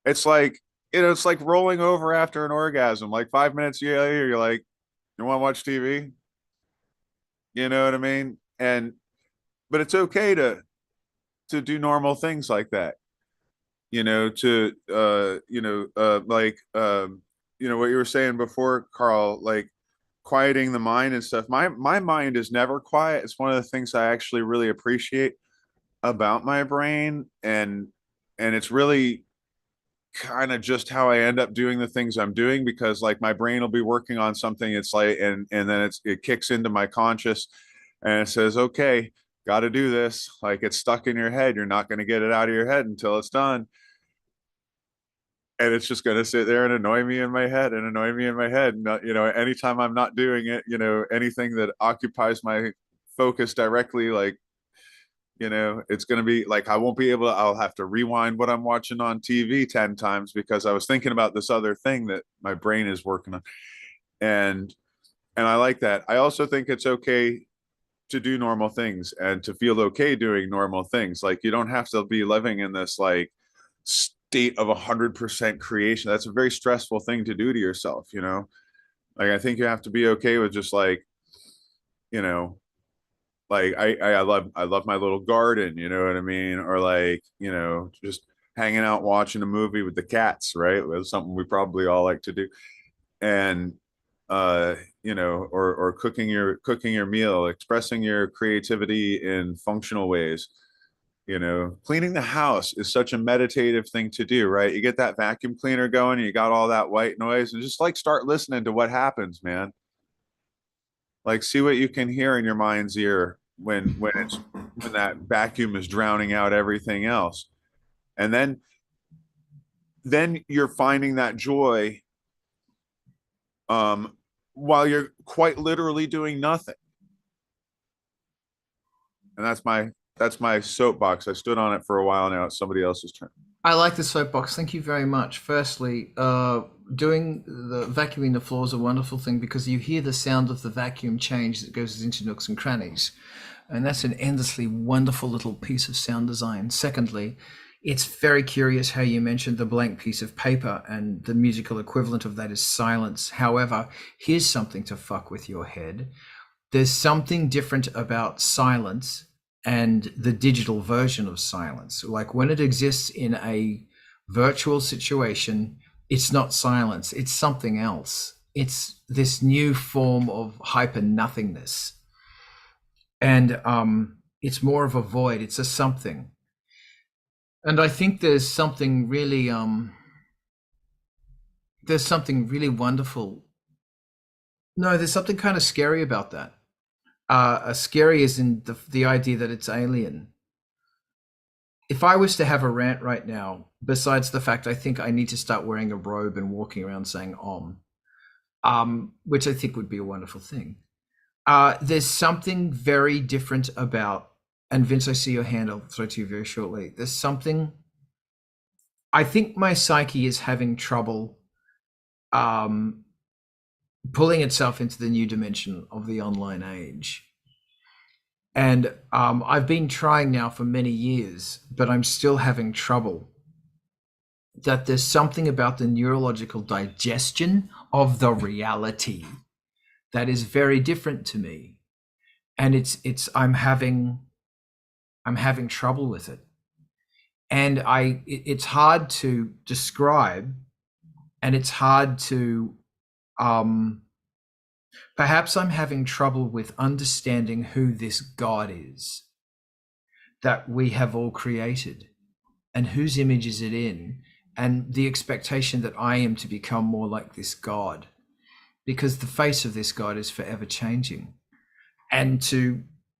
it's like, it's like rolling over after an orgasm. Like 5 minutes later, you're like, you want to watch TV? You know what I mean? But it's okay to do normal things like that. What you were saying before, Carl, like quieting the mind and stuff. My mind is never quiet. It's one of the things I actually really appreciate about my brain, and it's really kind of just how I end up doing the things I'm doing, because like my brain will be working on something, it's like, and then it kicks into my conscious and it says, okay, got to do this. Like, it's stuck in your head, you're not going to get it out of your head until it's done, and it's just going to sit there and annoy me in my head and anytime I'm not doing it, anything that occupies my focus directly, like, it's going to be like, I'll have to rewind what I'm watching on TV 10 times because I was thinking about this other thing that my brain is working on. And I like that. I also think it's okay to do normal things and to feel okay doing normal things. Like, you don't have to be living in this like state of 100% creation. That's a very stressful thing to do to yourself. Like, I think you have to be okay with just like, like I love my little garden, you know what I mean? Or like, just hanging out watching a movie with the cats, right? That's something we probably all like to do. And or cooking your meal, expressing your creativity in functional ways. Cleaning the house is such a meditative thing to do, right? You get that vacuum cleaner going, and you got all that white noise, and just like start listening to what happens, man. Like, see what you can hear in your mind's ear when that vacuum is drowning out everything else. And then you're finding that joy while you're quite literally doing nothing. And that's my soapbox. I stood on it for a while now. It's somebody else's turn. I like the soapbox. Thank you very much. Firstly, doing the vacuuming the floor is a wonderful thing because you hear the sound of the vacuum change that goes into nooks and crannies. And that's an endlessly wonderful little piece of sound design. Secondly, it's very curious how you mentioned the blank piece of paper, and the musical equivalent of that is silence. However, here's something to fuck with your head. There's something different about silence and the digital version of silence. Like when it exists in a virtual situation, it's not silence, it's something else. It's this new form of hyper nothingness. And it's more of a void, it's a something. And I think there's something really wonderful. No, there's something kind of scary about that. Scary is in the idea that it's alien. If I was to have a rant right now, besides the fact I think I need to start wearing a robe and walking around saying which I think would be a wonderful thing. There's something very different about, and Vince, I see your hand, I'll throw to you very shortly. There's something, I think my psyche is having trouble pulling itself into the new dimension of the online age. And I've been trying now for many years, but I'm still having trouble. That there's something about the neurological digestion of the reality that is very different to me. And I'm having trouble with it. And it's hard to describe, and it's hard to perhaps I'm having trouble with understanding who this God is that we have all created, and whose image is it in, and the expectation that I am to become more like this God, because the face of this God is forever changing. And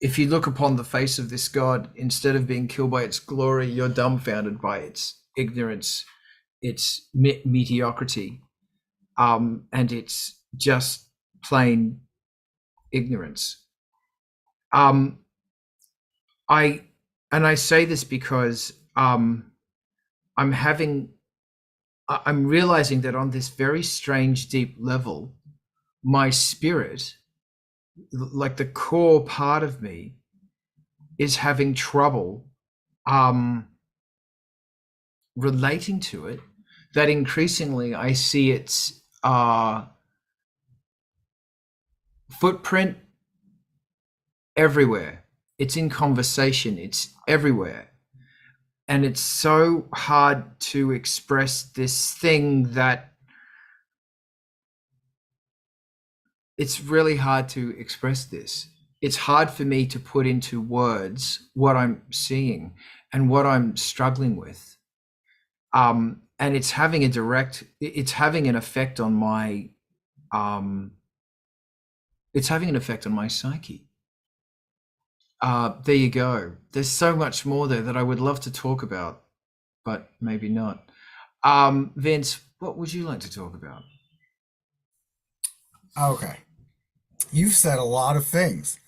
if you look upon the face of this God, instead of being killed by its glory, you're dumbfounded by its ignorance, its mediocrity, and it's just plain ignorance. I say this because I'm realizing that on this very strange, deep level, my spirit, like the core part of me, is having trouble relating to it. That increasingly I see its footprint everywhere. It's in conversation, it's everywhere. And it's so hard to express this thing that it's really hard to express this. It's hard for me to put into words what I'm seeing and what I'm struggling with. And it's having an effect on my psyche. There you go. There's so much more there that I would love to talk about, but maybe not. Vince, what would you like to talk about? Okay. You've said a lot of things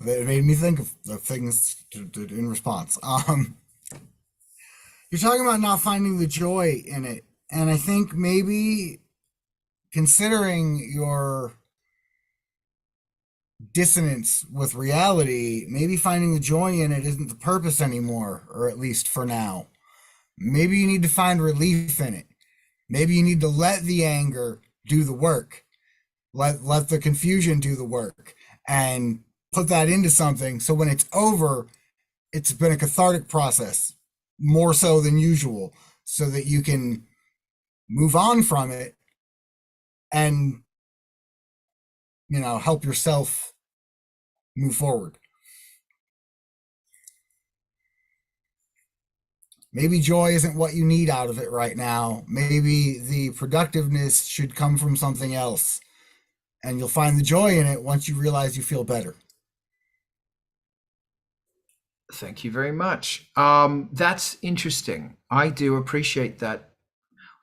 that made me think of things in response. You're talking about not finding the joy in it. And I think maybe considering your dissonance with reality, maybe finding the joy in it isn't the purpose anymore, or at least for now. Maybe you need to find relief in it. Maybe you need to let the anger do the work. Let the confusion do the work, and put that into something. So when it's over, it's been a cathartic process, more so than usual, so that you can move on from it and, help yourself move forward. Maybe joy isn't what you need out of it right now. Maybe the productiveness should come from something else. And you'll find the joy in it once you realize you feel better. Thank you very much. That's interesting. I do appreciate that.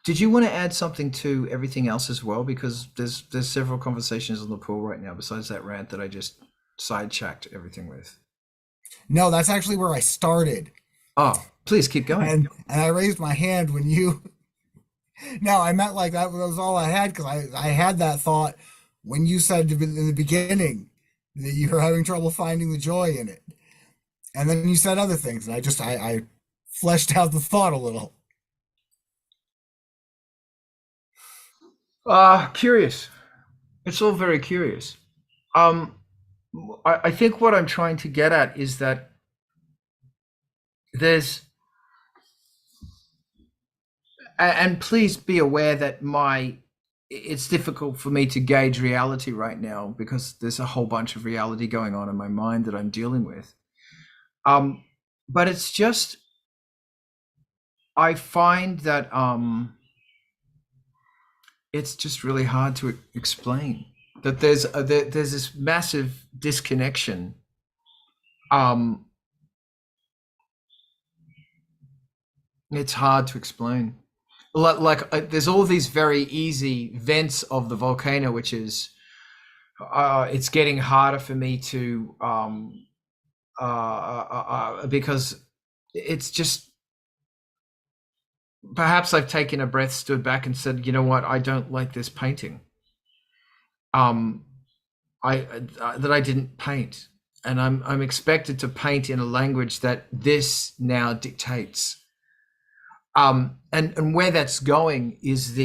Did you want to add something to everything else as well? Because there's several conversations on the pool right now besides that rant that I just sidetracked everything with. No, that's actually where I started. Oh, please keep going. And I raised my hand when you No, I meant like that was all I had because I had that thought when you said in the beginning that you were having trouble finding the joy in it. And then you said other things, and I fleshed out the thought a little. Curious. It's all very curious. Um, I think what I'm trying to get at is that there's, and please be aware that it's difficult for me to gauge reality right now because there's a whole bunch of reality going on in my mind that I'm dealing with. But it's just, I find that it's just really hard to explain that there's this massive disconnection. It's hard to explain. There's all these very easy vents of the volcano, which is it's getting harder for me to because it's just, perhaps I've taken a breath, stood back, and said, you know what, I don't like this painting. That I didn't paint, and I'm expected to paint in a language that this now dictates. And where that's going is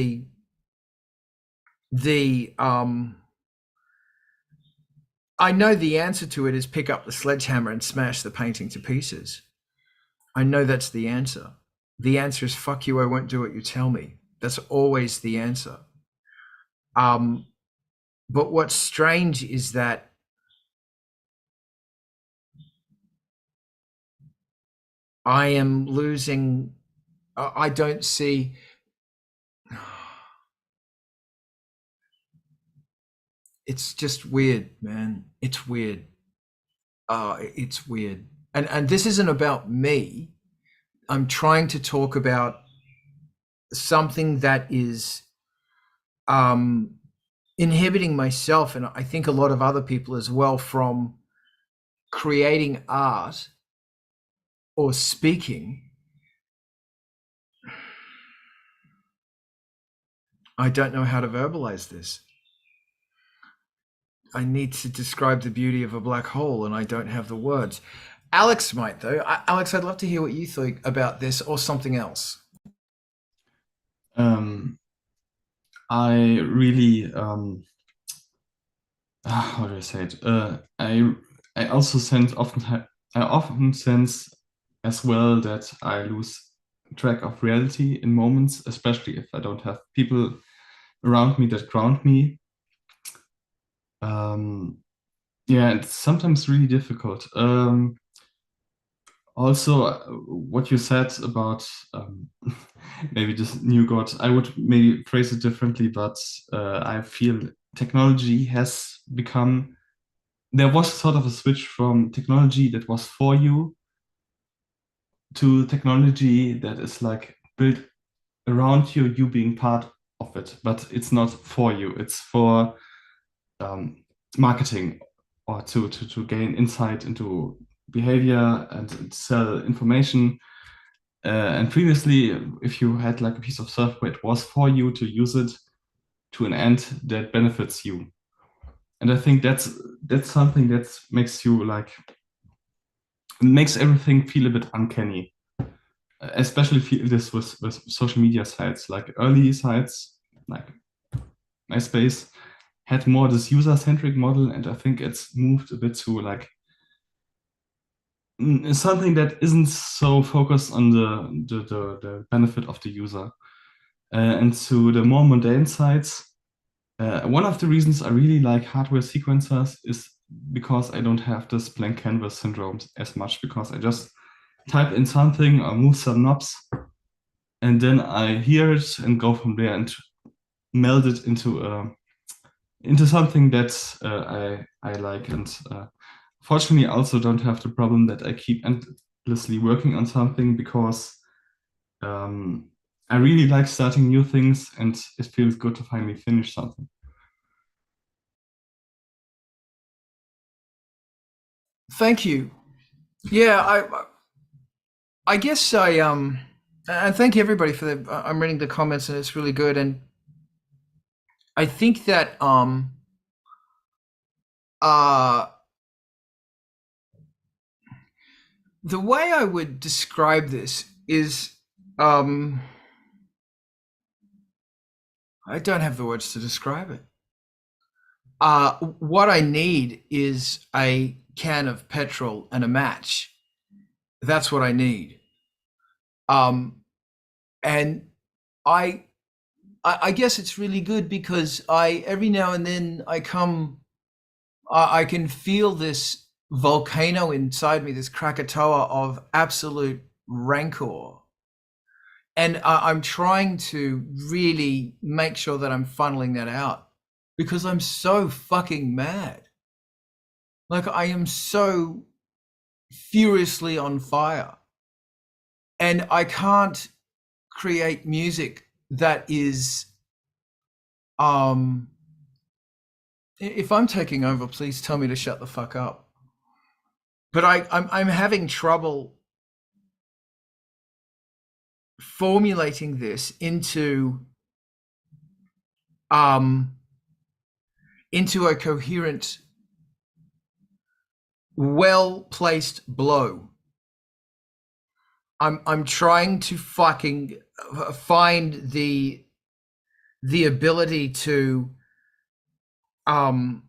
I know the answer to it is pick up the sledgehammer and smash the painting to pieces. I know that's the answer. The answer is fuck you, I won't do what you tell me. That's always the answer. But what's strange is that I am losing, I don't see, it's just weird, man. It's weird. It's weird. And this isn't about me. I'm trying to talk about something that is inhibiting myself, and I think a lot of other people as well, from creating art or speaking. I don't know how to verbalize this. I need to describe the beauty of a black hole, and I don't have the words. Alex might, though. Alex, I'd love to hear what you think about this or something else. I really, how do I say it? I also I often sense as well that I lose track of reality in moments, especially if I don't have people around me that ground me. Yeah, it's sometimes really difficult. Also, what you said about maybe this new God, I would maybe phrase it differently, but I feel technology has become, there was sort of a switch from technology that was for you to technology that is like built around you, you being part of it, but it's not for you, it's for marketing or to gain insight into behavior and sell information. And previously, if you had like a piece of software, it was for you to use it to an end that benefits you. And I think that's something that makes you like, makes everything feel a bit uncanny. Especially feel this with social media sites, like early sites, like MySpace, had more this user-centric model, and I think it's moved a bit to like something that isn't so focused on the benefit of the user. And to the more mundane sites, one of the reasons I really like hardware sequencers is because I don't have this blank canvas syndrome as much, because I just type in something or move some knobs, and then I hear it and go from there and meld it into something that I like. And fortunately, I also don't have the problem that I keep endlessly working on something, because I really like starting new things, and it feels good to finally finish something. Thank you. Yeah, I guess I And thank everybody for the. I'm reading the comments and it's really good. And I think that the way I would describe this is I don't have the words to describe it. What I need is a can of petrol and a match. That's what I need. And I guess it's really good because every now and then I can feel this volcano inside me, this Krakatoa of absolute rancor. And I'm trying to really make sure that I'm funneling that out because I'm so fucking mad. Like I am so furiously on fire. And I can't create music that is if I'm taking over, please tell me to shut the fuck up. But I'm having trouble formulating this into a coherent, well-placed blow. I'm trying to fucking find the ability to and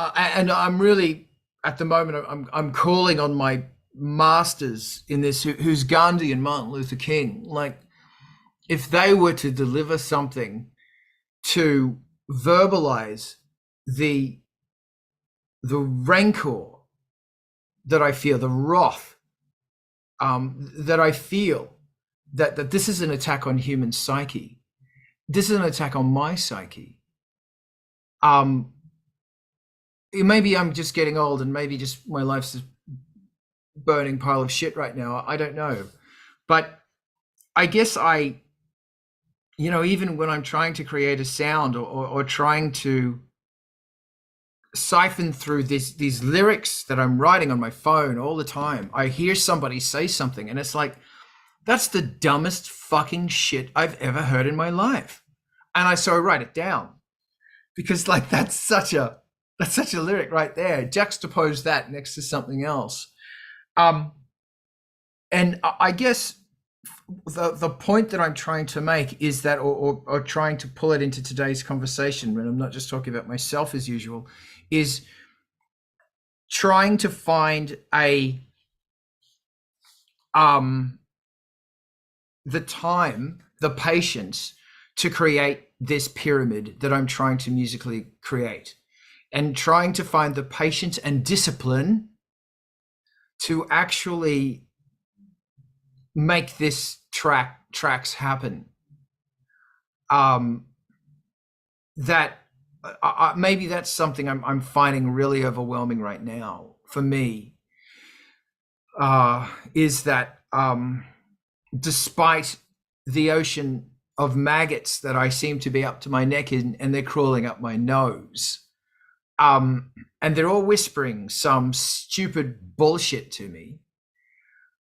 I'm really at the moment I'm calling on my masters in this who's Gandhi and Martin Luther King. Like if they were to deliver something to verbalize the rancor that I feel, the wrath that I feel, that this is an attack on human psyche. This is an attack on my psyche. Maybe I'm just getting old and maybe just my life's a burning pile of shit right now. I don't know. But I guess even when I'm trying to create a sound or trying to siphon through these lyrics that I'm writing on my phone all the time, I hear somebody say something and it's like, that's the dumbest fucking shit I've ever heard in my life. And so I write it down because like that's such a lyric right there. Juxtapose that next to something else. And I guess the point that I'm trying to make is that, or trying to pull it into today's conversation, and I'm not just talking about myself as usual, is trying to find the time, the patience to create this pyramid that I'm trying to musically create, and trying to find the patience and discipline to actually make this tracks happen. That maybe that's something I'm finding really overwhelming right now for me, is that despite the ocean of maggots that I seem to be up to my neck in, and they're crawling up my nose, and they're all whispering some stupid bullshit to me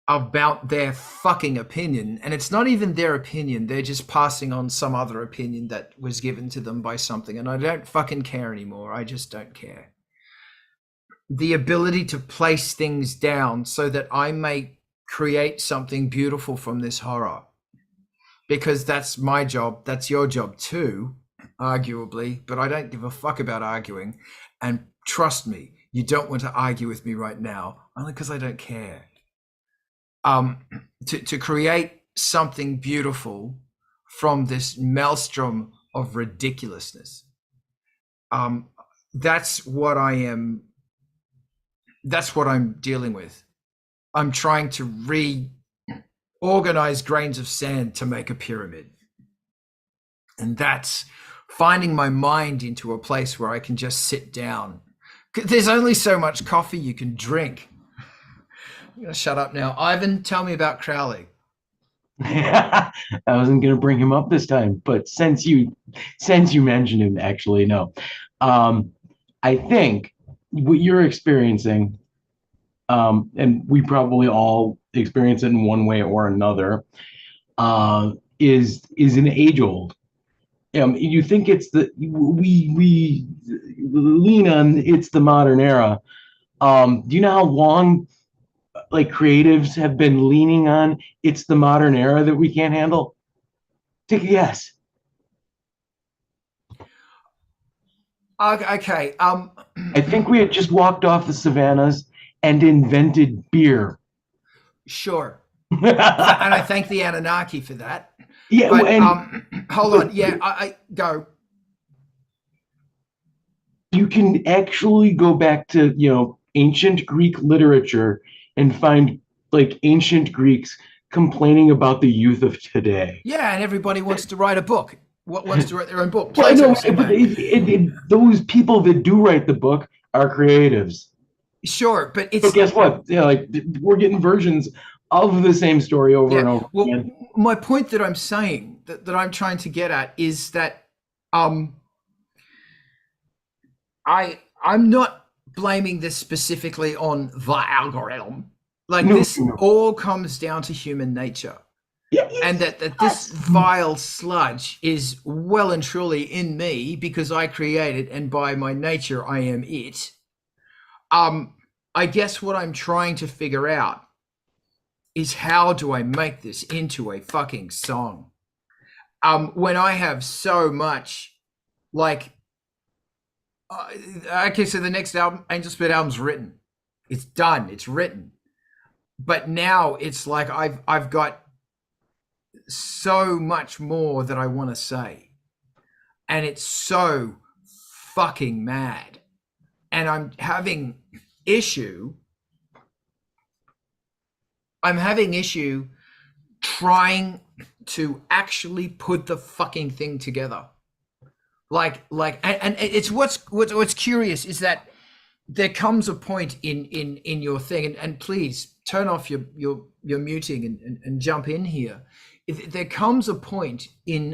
about their fucking opinion, and it's not even their opinion, they're just passing on some other opinion that was given to them by something, and I don't fucking care anymore. I just don't care. The ability to place things down so that I may create something beautiful from this horror, because that's my job, that's your job too, arguably, but I don't give a fuck about arguing. And trust me, you don't want to argue with me right now, only because I don't care. To create something beautiful from this maelstrom of ridiculousness. That's what I'm dealing with. I'm trying to reorganize grains of sand to make a pyramid. And that's finding my mind into a place where I can just sit down. There's only so much coffee you can drink. I'm gonna shut up now. Ivan, tell me about Crowley. I wasn't going to bring him up this time, but since you mentioned him, actually, no. I think what you're experiencing, and we probably all experience it in one way or another, is an age old. You think it's we lean on it's the modern era. Do you know how long like creatives have been leaning on it's the modern era that we can't handle? Take a guess. Okay. I think we had just walked off the savannas and invented beer. Sure. And I thank the Anunnaki for that. Yeah, But and hold on. Yeah, I go. you can actually go back to, ancient Greek literature and find like ancient Greeks complaining about the youth of today. Yeah, and everybody wants to write a book. What wants to write their own book? Well, Plato no, said but that. those people that do write the book are creatives. Sure, but But it's guess what? Like we're getting versions of the same story over and yeah. over Well, again. my point that I'm saying that I'm trying to get at is that I'm not blaming this specifically on the algorithm. Like No, this no. all comes down to human nature. Yeah, And that this vile sludge is well and truly in me because I create it, and by my nature I am it. I guess what I'm trying to figure out is how do I make this into a fucking song? When I have so much, like, okay, so the next album, Angelspit album's written, it's done, it's written, but now it's like I've got so much more that I want to say, and it's so fucking mad, and I'm having issue trying to actually put the fucking thing together. And it's what's curious is that there comes a point in your thing, and please turn off your muting and jump in here. There comes a point in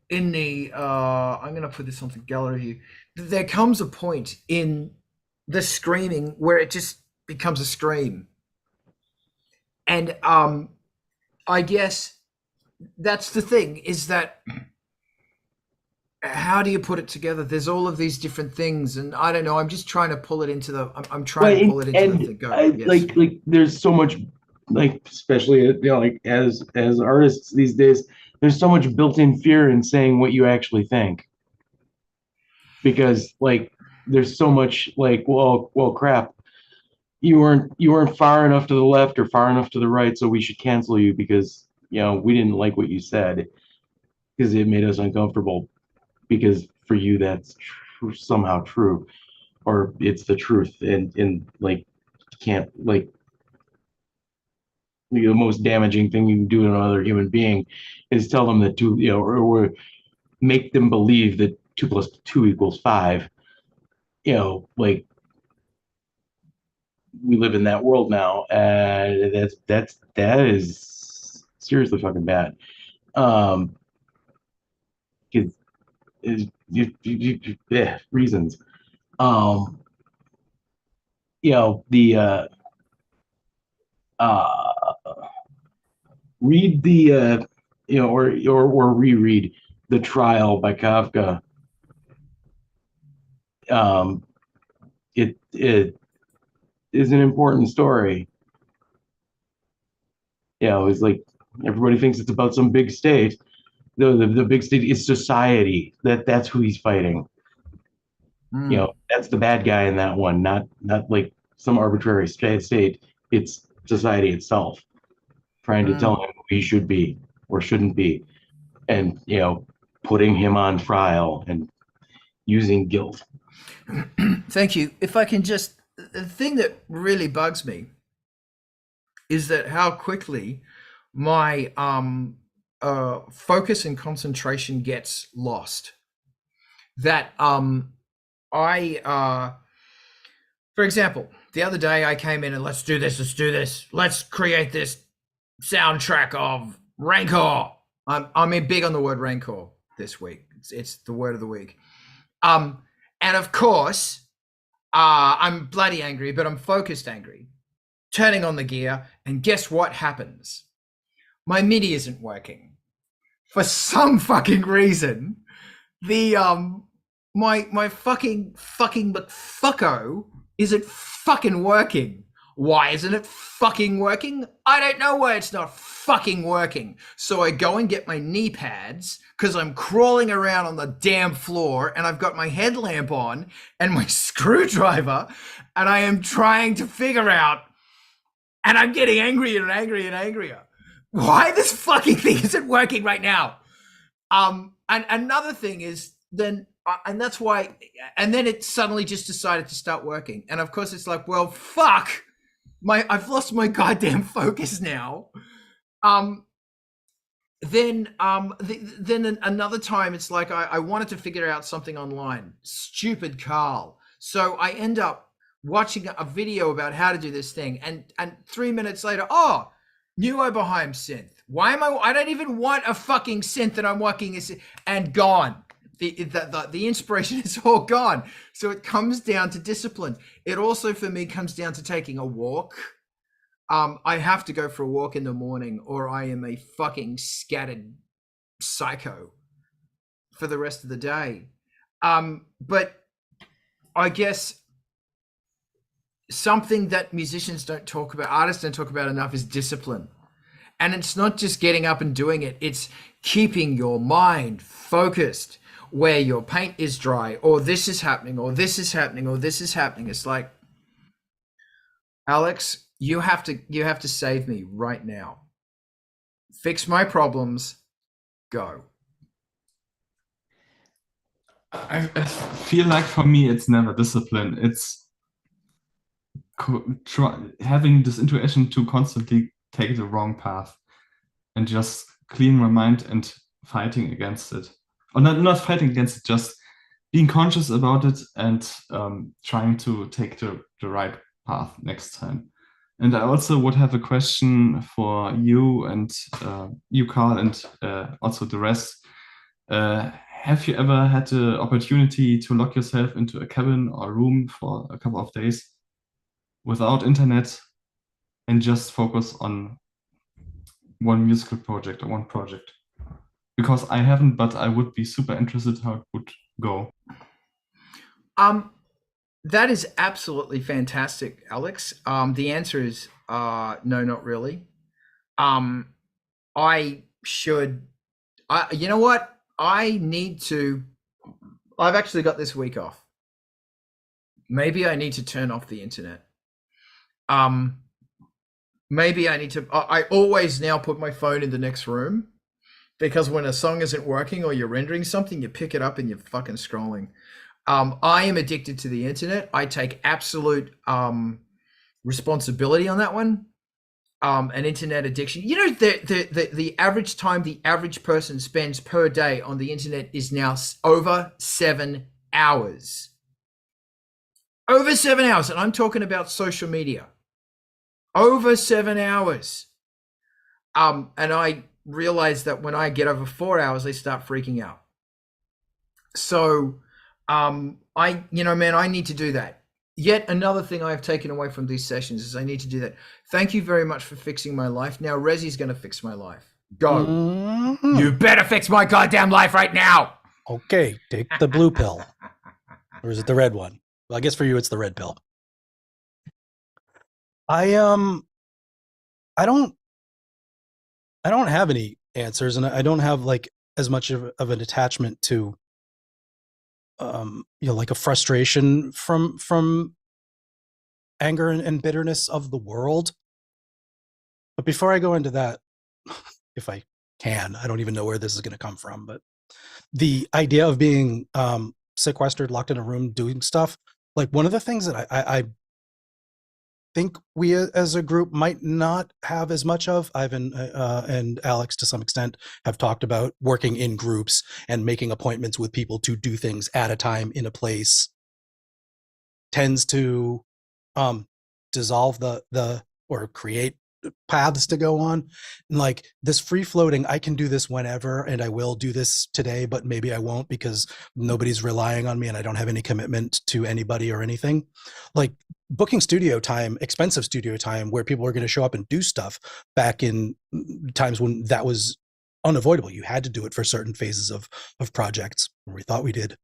the I'm going to put this onto gallery here. There comes a point in the screaming where it just becomes a scream, and I guess that's the thing, is that how do you put it together? There's all of these different things, and I don't know. I'm just trying to pull it into the. I'm trying to pull it into the thing. Go. Yes. like there's so much, like especially like as artists these days, there's so much built-in fear in saying what you actually think, because like there's so much like well crap, you weren't far enough to the left or far enough to the right, so we should cancel you because we didn't like what you said because it made us uncomfortable, because for you that's somehow true, or it's the truth, and like can't like the most damaging thing you can do to another human being is tell them that two, or make them believe that 2 + 2 = 5. Like we live in that world now, and that is seriously fucking bad. Because reasons. The read the or reread The Trial by Kafka. It is an important story. It's like everybody thinks it's about some big state. The big state is society. That's who he's fighting. That's the bad guy in that one, not like some arbitrary state. It's society itself trying to tell him who he should be or shouldn't be, and putting him on trial and using guilt. Thank you. If I can just, the thing that really bugs me is that how quickly my focus and concentration gets lost. That for example, the other day I came in and let's do this. Let's create this soundtrack of Rancor. I'm big on the word Rancor this week. It's the word of the week. And of course, I'm bloody angry, but I'm focused angry. turning on the gear, and guess what happens? My MIDI isn't working. For some fucking reason, the my fucking McFucko isn't fucking working. Why isn't it fucking working? I don't know why it's not fucking working. So I go and get my knee pads because I'm crawling around on the damn floor and I've got my headlamp on and my screwdriver and I am trying to figure out, and I'm getting angrier and angrier and angrier. Why this fucking thing isn't working right now? And another thing is then, and that's why, and then it suddenly just decided to start working. And of course it's like, well, fuck, I've lost my goddamn focus now. Then another time it's like, I wanted to figure out something online. Stupid Carl. So I end up watching a video about how to do this thing. And 3 minutes later, new Oberheim synth. Why am I don't even want a fucking synth that I'm working and gone. The inspiration is all gone. So it comes down to discipline. It also for me comes down to taking a walk. I have to go for a walk in the morning or I am a fucking scattered psycho for the rest of the day. But I guess something that musicians don't talk about, artists don't talk about enough is discipline. And it's not just getting up and doing it. It's keeping your mind focused where your paint is dry or this is happening or this is happening or this is happening. It's like, Alex, you have to save me right now. Fix my problems. Go. I feel like for me, it's never discipline. It's having this intuition to constantly take the wrong path and just clean my mind and fighting against it. Or not fighting against it, just being conscious about it and trying to take the right path next time. And I also would have a question for you and you, Carl, and also the rest. Have you ever had the opportunity to lock yourself into a cabin or room for a couple of days without internet and just focus on one musical project or one project? Because I haven't, but I would be super interested how it would go. That is absolutely fantastic, Alex. The answer is no, not really. You know what? I've actually got this week off. Maybe I need to turn off the internet. Maybe I need to, I always now put my phone in the next room because when a song isn't working or you're rendering something, you pick it up and you're fucking scrolling. I am addicted to the internet. I take absolute responsibility on that one. An internet addiction. You know, the average time the average person spends per day on the internet is now over 7 hours. Over 7 hours. And I'm talking about social media. Over 7 hours. And I realize that when I get over 4 hours, I start freaking out. So I need to do that. Yet another thing I've taken away from these sessions is I need to do that. Thank you very much for fixing my life. Now Rezi's going to fix my life. Go. Mm-hmm. You better fix my goddamn life right now. Okay, take the blue pill. Or is it the red one? Well, I guess for you it's the red pill. I don't have any answers, and I don't have like as much of an attachment to like a frustration from anger and bitterness of the world. But before I go into that, if I can, I don't even know where this is going to come from, but the idea of being sequestered, locked in a room, doing stuff, like one of the things that I think we as a group might not have as much of, Ivan and Alex to some extent have talked about working in groups and making appointments with people to do things at a time in a place, tends to dissolve or create paths to go on, and like this free floating, I can do this whenever, and I will do this today, but maybe I won't because nobody's relying on me and I don't have any commitment to anybody or anything. Like booking studio time, expensive studio time where people are going to show up and do stuff back in times when that was unavoidable. You had to do it for certain phases of projects, or we thought we did.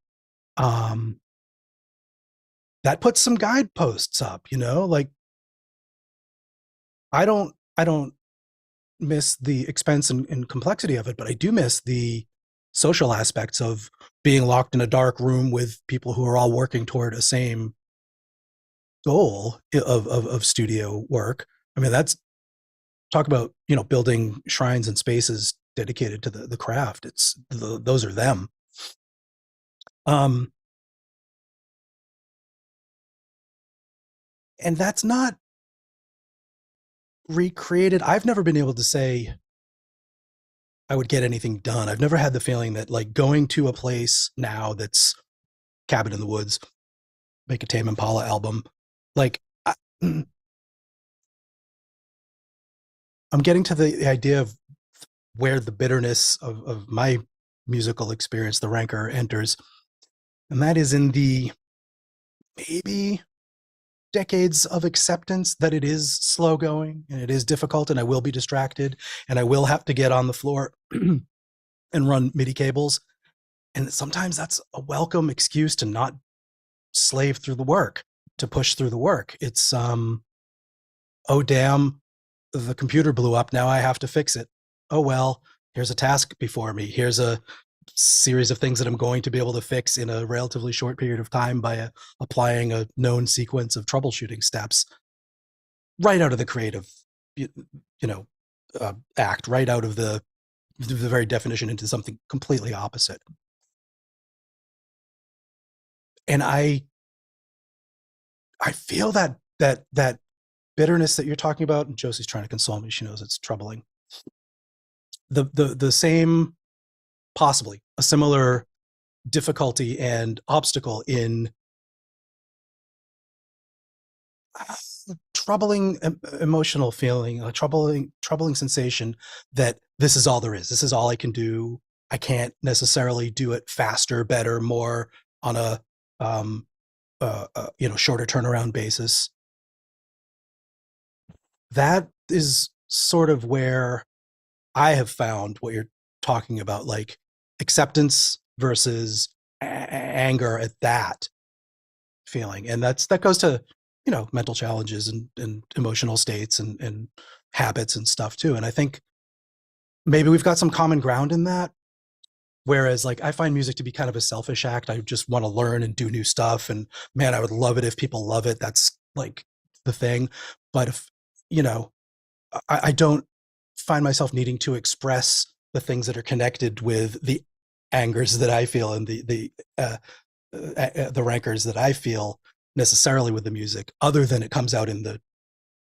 That puts some guideposts up, you know, like I don't miss the expense and complexity of it, but I do miss the social aspects of being locked in a dark room with people who are all working toward a same goal of studio work. I mean, that's talk about, you know, building shrines and spaces dedicated to the craft. It's those are them. And that's not recreated. I've never been able to say I would get anything done. I've never had the feeling that like going to a place now that's cabin in the woods, make a Tame Impala album. Like I'm getting to the idea of where the bitterness of my musical experience, the rancor, enters. And that is in the maybe decades of acceptance that it is slow going and it is difficult and I will be distracted and I will have to get on the floor and run MIDI cables. And sometimes that's a welcome excuse to not slave through the work, to push through the work. It's, oh, damn, the computer blew up. Now I have to fix it. Oh, well, here's a task before me. Here's a series of things that I'm going to be able to fix in a relatively short period of time by applying a known sequence of troubleshooting steps right out of the creative, act, right out of the very definition into something completely opposite. And I feel that bitterness that you're talking about, and Josie's trying to console me. She knows it's troubling. The same, possibly a similar difficulty and obstacle in troubling emotional feeling, a troubling sensation that this is all there is. This is all I can do. I can't necessarily do it faster, better, more on a shorter turnaround basis. That is sort of where I have found what you're talking about, like acceptance versus anger at that feeling. And that goes to, mental challenges and emotional states and habits and stuff too. And I think maybe we've got some common ground in that. Whereas like, I find music to be kind of a selfish act. I just want to learn and do new stuff. And man, I would love it if people love it. That's like the thing. But if, I don't find myself needing to express the things that are connected with the angers that I feel and the rancors that I feel necessarily with the music, other than it comes out in the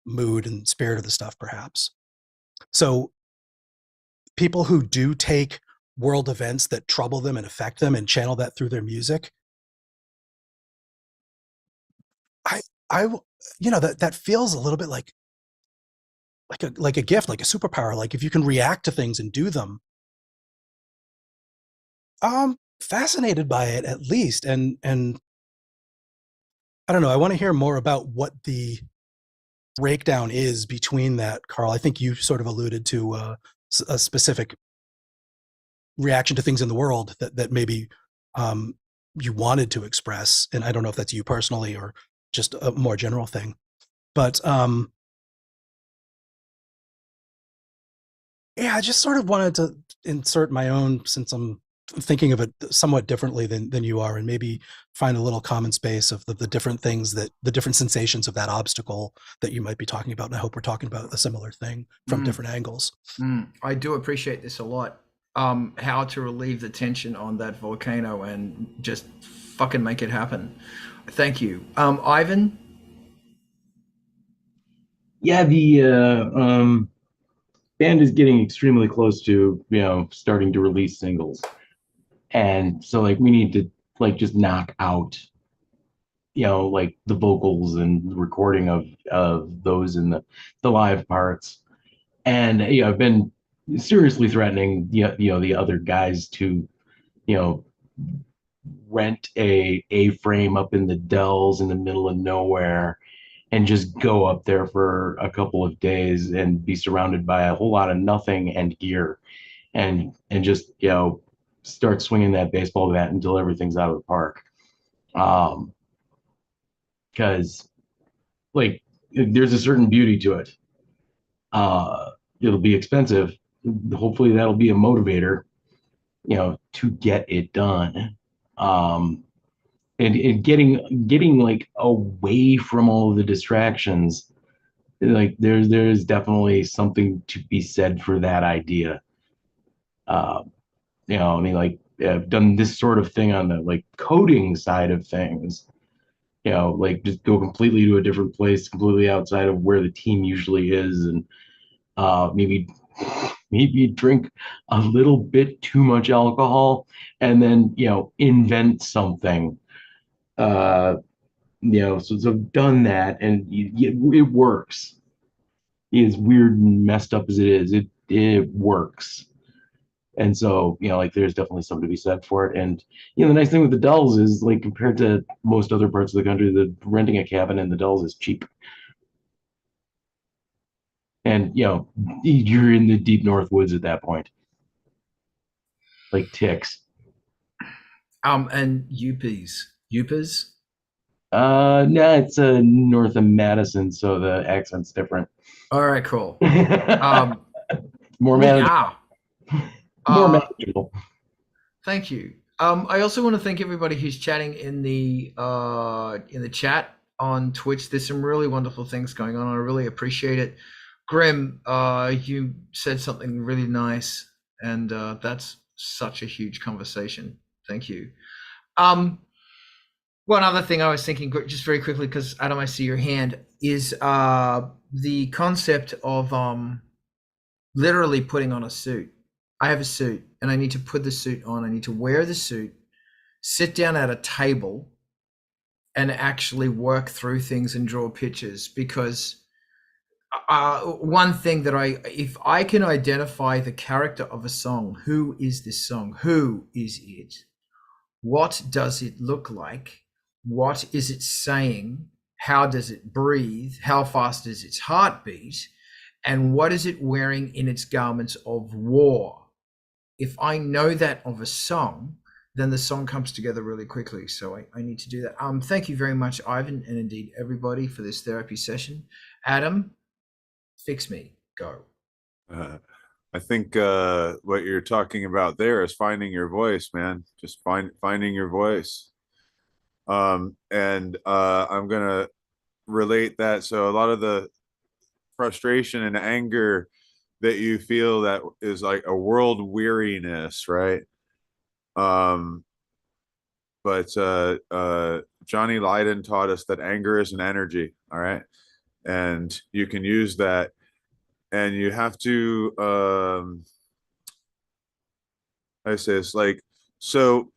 mood and spirit of the stuff, perhaps. So people who do take world events that trouble them and affect them and channel that through their music, that feels a little bit like a gift, like a superpower. Like if you can react to things and do them, fascinated by it at least. And I don't know, I want to hear more about what the breakdown is between that, Carl. I think you sort of alluded to a specific reaction to things in the world that maybe you wanted to express. And I don't know if that's you personally or just a more general thing, but yeah, I just sort of wanted to insert my own, since I'm thinking of it somewhat differently than you are, and maybe find a little common space of the different things, that the different sensations of that obstacle that you might be talking about. And I hope we're talking about a similar thing from different angles. I do appreciate this a lot. How to relieve the tension on that volcano and just fucking make it happen. Thank you. Ivan? Yeah, the band is getting extremely close to, starting to release singles. And so like we need to like just knock out like the vocals and recording of those in the live parts. And I've been seriously threatening the other guys to you know rent a frame up in the dells in the middle of nowhere and just go up there for a couple of days and be surrounded by a whole lot of nothing and gear, and just start swinging that baseball bat until everything's out of the park. Because like there's a certain beauty to it. It'll be expensive. Hopefully that'll be a motivator, to get it done. And getting like away from all of the distractions. Like there's definitely something to be said for that idea. I mean, like I've done this sort of thing on the like coding side of things. Like just go completely to a different place, completely outside of where the team usually is, and maybe drink a little bit too much alcohol, and then invent something. So I've done that, and it works. As weird and messed up as it is, it works. And so, like there's definitely something to be said for it. And the nice thing with the Dells is, like, compared to most other parts of the country, the renting a cabin in the Dells is cheap. And you're in the deep north woods at that point, like ticks. And Upers. No, it's north of Madison, so the accent's different. All right, cool. More manageable. More manageable. Thank you. I also want to thank everybody who's chatting in the chat on Twitch. There's some really wonderful things going on. I really appreciate it. Grim, you said something really nice, and that's such a huge conversation. Thank you. One other thing I was thinking, just very quickly, because Adam, I see your hand, is the concept of literally putting on a suit. I have a suit, and I need to put the suit on. I need to wear the suit, sit down at a table, and actually work through things and draw pictures. Because one thing that if I can identify the character of a song, who is this song? Who is it? What does it look like? What is it saying? How does it breathe? How fast is its heartbeat? And what is it wearing in its garments of war? If I know that of a song, then the song comes together really quickly. So I need to do that. Thank you very much, Ivan, and indeed everybody, for this therapy session. Adam, fix me. Go. I think what you're talking about there is finding your voice, man. Just finding your voice. And I'm gonna relate that. So a lot of the frustration and anger that you feel, that is like a world weariness, right? But Johnny Lydon taught us that anger is an energy, all right? And you can use that, and you have to I say it's like, so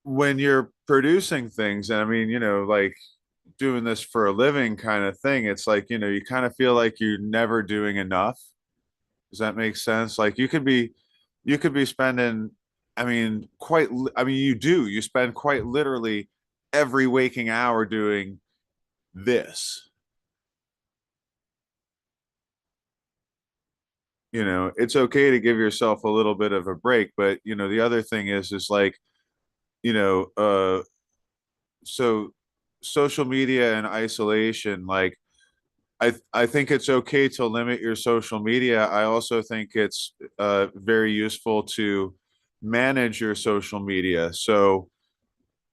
when you're producing things, and I mean, like doing this for a living kind of thing, it's like, you kind of feel like you're never doing enough. Does that make sense? Like you could be spending, you spend quite literally every waking hour doing this. It's okay to give yourself a little bit of a break, but the other thing is like, so social media and isolation, like I think it's okay to limit your social media. I also think it's very useful to manage your social media. So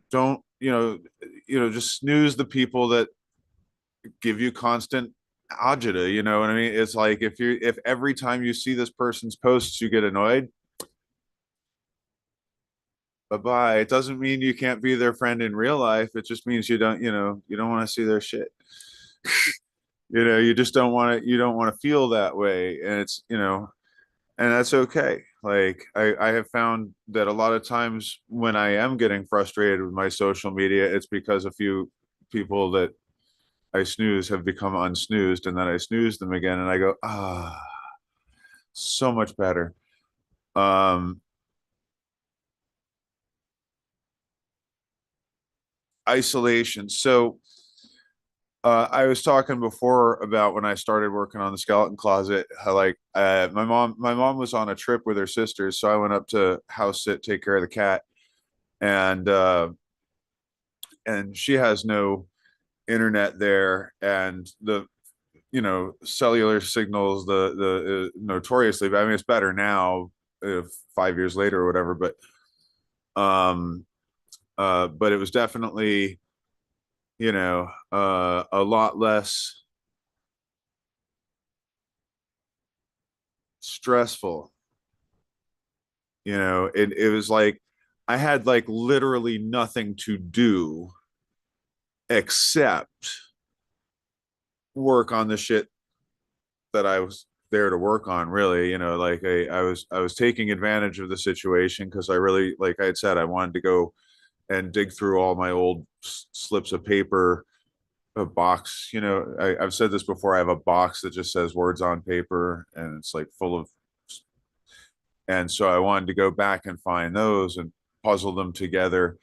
don't, just snooze the people that give you constant agita, you know what I mean? It's like if every time you see this person's posts you get annoyed, bye-bye. It doesn't mean you can't be their friend in real life. It just means you don't want to see their shit. You just don't want to feel that way. And it's, and that's okay. Like I have found that a lot of times when I am getting frustrated with my social media, it's because a few people that I snooze have become unsnoozed, and then I snooze them again, and I go, so much better. Isolation. So I was talking before about when I started working on the skeleton closet, how like my mom was on a trip with her sisters, so I went up to house sit, take care of the cat, and she has no internet there, and the cellular signals, the notoriously, but I mean it's better now, 5 years later or whatever, but it was definitely a lot less stressful. It was like I had like literally nothing to do except work on the shit that I was there to work on, really. Like I was taking advantage of the situation because I really, like I had said, I wanted to go and dig through all my old slips of paper, a box. I've said this before, I have a box that just says words on paper, and it's like full of, and so I wanted to go back and find those and puzzle them together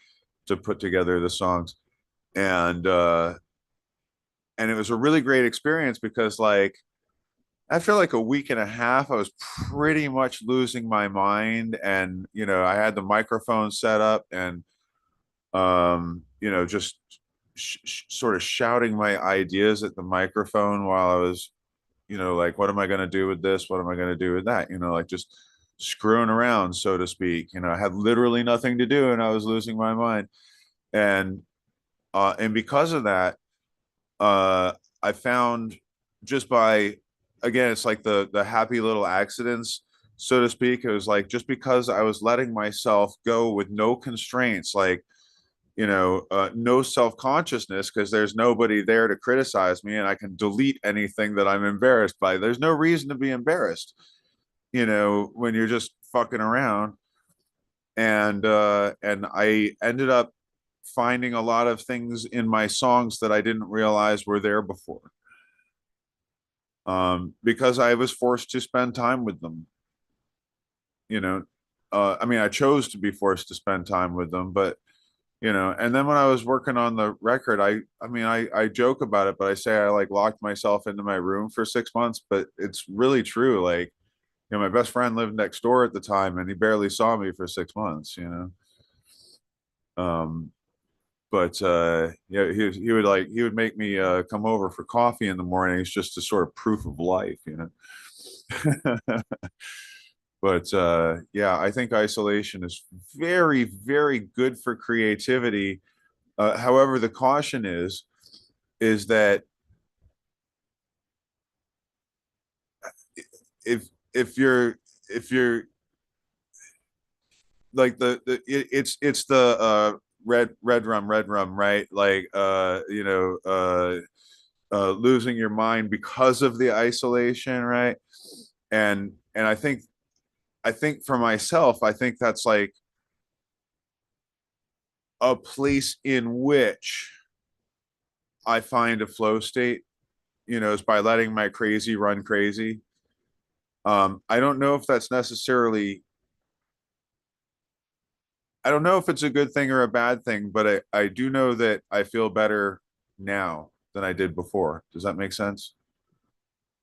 to put together the songs. And it was a really great experience because like after like a week and a half, I was pretty much losing my mind. And I had the microphone set up, and just sort of shouting my ideas at the microphone while I was, like, what am I going to do with this? What am I going to do with that? Like just screwing around, so to speak. I had literally nothing to do, and I was losing my mind. And because of that, I found, just by, again, it's like the happy little accidents, so to speak. It was like, just because I was letting myself go with no constraints, like, no self-consciousness, because there's nobody there to criticize me, and I can delete anything that I'm embarrassed by. There's no reason to be embarrassed, when you're just fucking around. And I ended up finding a lot of things in my songs that I didn't realize were there before, because I was forced to spend time with them. I mean, I chose to be forced to spend time with them, but and then when I was working on the record, I mean, I joke about it, but I say I like locked myself into my room for 6 months, but it's really true. Like, my best friend lived next door at the time, and he barely saw me for 6 months, but yeah, he would make me come over for coffee in the mornings, just to sort of proof of life. But yeah, I think isolation is very, very good for creativity. However, the caution is that if you're like it's the red rum, right? Like losing your mind because of the isolation, right? And I think for myself, I think that's like a place in which I find a flow state, is by letting my crazy run crazy. I don't know if that's necessarily, I don't know if it's a good thing or a bad thing, but I do know that I feel better now than I did before. Does that make sense?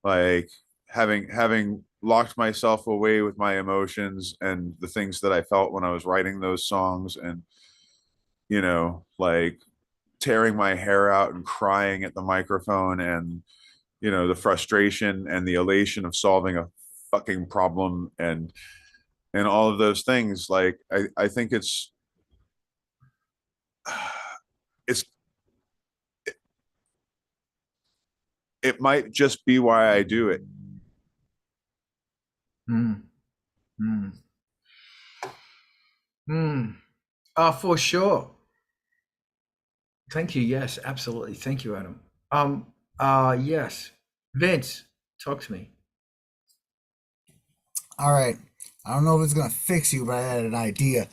Like having locked myself away with my emotions and the things that I felt when I was writing those songs, and like tearing my hair out and crying at the microphone, and the frustration and the elation of solving a fucking problem, and all of those things. Like I think it's it might just be why I do it. For sure. Thank you. Yes, absolutely. Thank you, Adam. Yes. Vince, talk to me. All right. I don't know if it's gonna fix you, but I had an idea.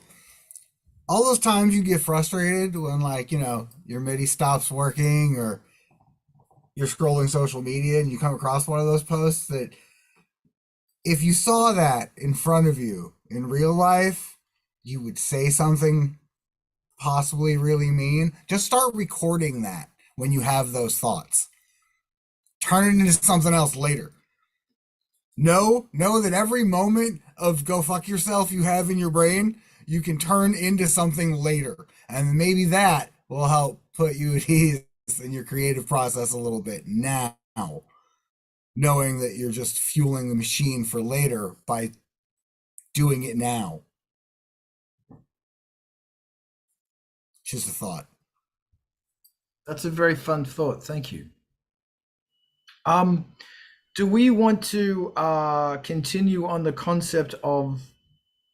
All those times you get frustrated when, like, you know, your MIDI stops working or you're scrolling social media and you come across one of those posts, that if you saw that in front of you in real life, you would say something possibly really mean. Just start recording that when you have those thoughts. Turn it into something else later. Know that every moment of go fuck yourself you have in your brain, you can turn into something later. And maybe that will help put you at ease in your creative process a little bit now, knowing that you're just fueling the machine for later by doing it now. Just a thought. That's a very fun thought. Thank you. Do we want to continue on the concept of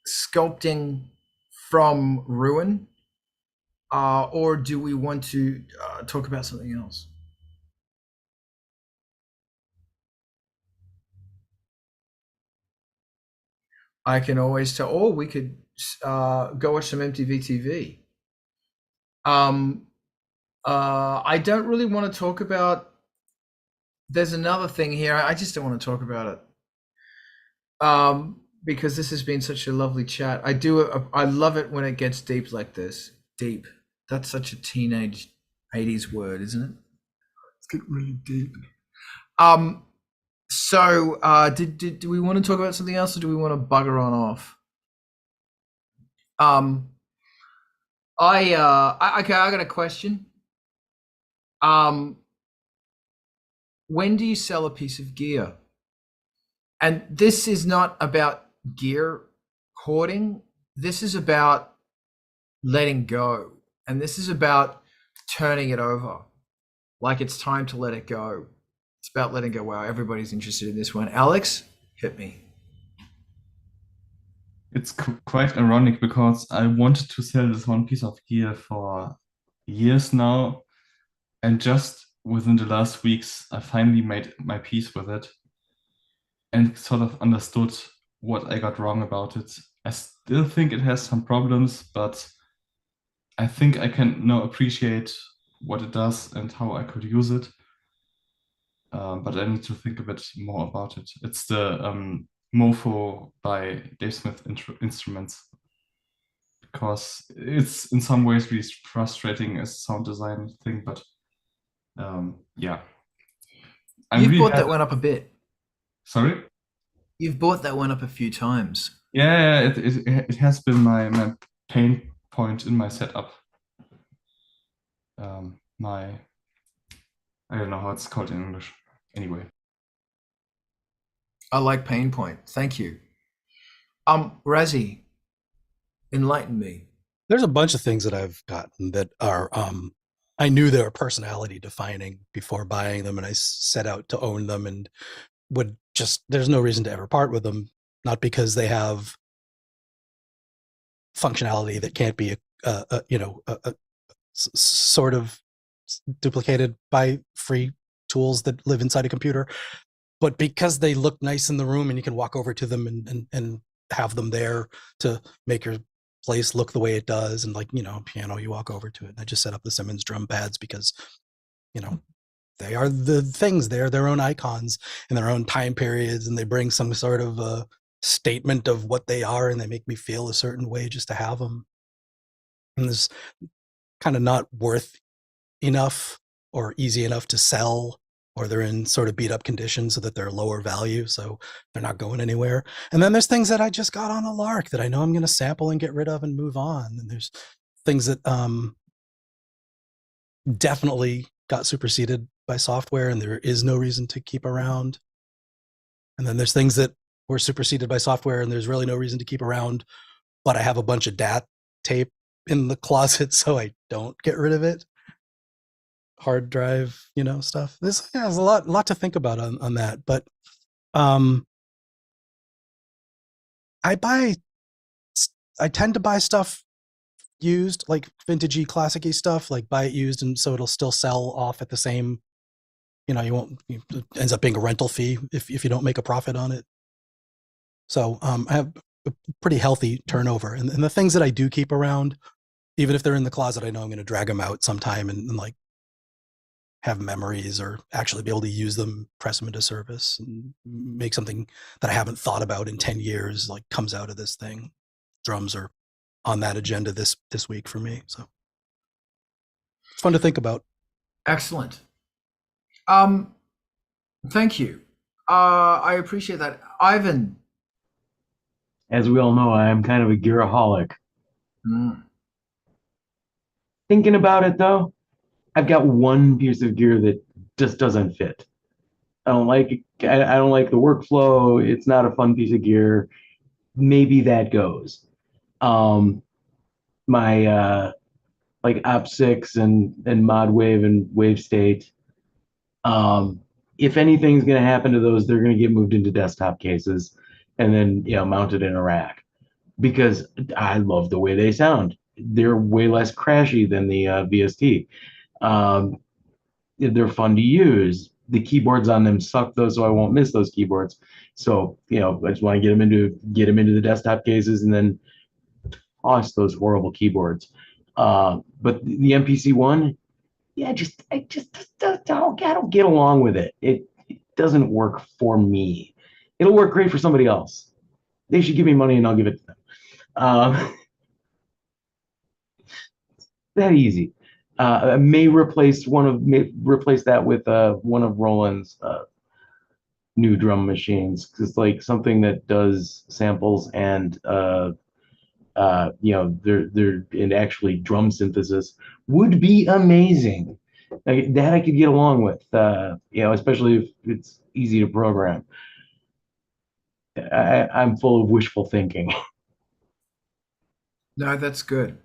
sculpting from ruin, or do we want to talk about something else? I can always tell, or we could go watch some MTV TV. I don't really want to talk about. There's another thing here. I just don't want to talk about it. Because this has been such a lovely chat. I love it when it gets deep like this. Deep. That's such a teenage 80s word, isn't it? Let's get really deep. So do we want to talk about something else, or do we want to bugger on off? Okay, I got a question. When do you sell a piece of gear? And this is not about gear hoarding. This is about letting go. And this is about turning it over. Like it's time to let it go. It's about letting go. Wow, everybody's interested in this one. Alex, hit me. It's quite ironic because I wanted to sell this one piece of gear for years now. And just within the last weeks, I finally made my peace with it and sort of understood what I got wrong about it. I still think it has some problems, but I think I can now appreciate what it does and how I could use it. But I need to think a bit more about it. It's the Mofo by Dave Smith Instruments, because it's in some ways really frustrating as a sound design thing, but yeah. You've brought that one up a bit. Sorry? You've brought that one up a few times. Yeah, it has been my pain point in my setup. I don't know how it's called in English. Anyway. I like pain point. Thank you. Razi, enlighten me. There's a bunch of things that I've gotten that are I knew they were personality defining before buying them, and I set out to own them, and would just, there's no reason to ever part with them, not because they have functionality that can't be sort of duplicated by free tools that live inside a computer, but because they look nice in the room and you can walk over to them and have them there to make your place look the way it does. And like, you know, piano, you walk over to it. And I just set up the Simmons drum pads because, you know, they are the things. They're their own icons in their own time periods, and they bring some sort of a statement of what they are, and they make me feel a certain way just to have them. And this kind of not worth enough or easy enough to sell, or they're in sort of beat up condition so that they're lower value, so they're not going anywhere. And then there's things that I just got on a lark that I know I'm going to sample and get rid of and move on. And there's things that definitely got superseded by software and there is no reason to keep around. And then there's things that were superseded by software and there's really no reason to keep around, but I have a bunch of DAT tape in the closet so I don't get rid of it. Hard drive, you know, stuff. There's a lot to think about on that. But I tend to buy stuff used, like vintagey, classic-y stuff, like buy it used, and so it'll still sell off at the same, you know, it ends up being a rental fee if you don't make a profit on it. So I have a pretty healthy turnover. And the things that I do keep around, even if they're in the closet, I know I'm going to drag them out sometime and like have memories or actually be able to use them, press them into service, and make something that I haven't thought about in 10 years, like comes out of this thing. Drums are on that agenda this week for me. So it's fun to think about. Excellent. Thank you. I appreciate that. Ivan. As we all know, I am kind of a gearaholic. Mm. Thinking about it though, I've got one piece of gear that just doesn't fit. I don't like it. I don't like the workflow. It's not a fun piece of gear. Maybe that goes. My like Op6 and Mod Wave and Wave State. If anything's going to happen to those, they're going to get moved into desktop cases and then mounted in a rack, because I love the way they sound. They're way less crashy than the VST. They're fun to use. The keyboards on them suck though, so I won't miss those keyboards. So I just want to get them into the desktop cases and then toss those horrible keyboards. But the MPC one, I just don't get along with it. It doesn't work for me. It'll work great for somebody else. They should give me money and I'll give it to them. That easy. I may replace that with one of Roland's new drum machines, because like something that does samples and they're in actually drum synthesis would be amazing. That I could get along with, especially if it's easy to program. I'm full of wishful thinking. No, that's good.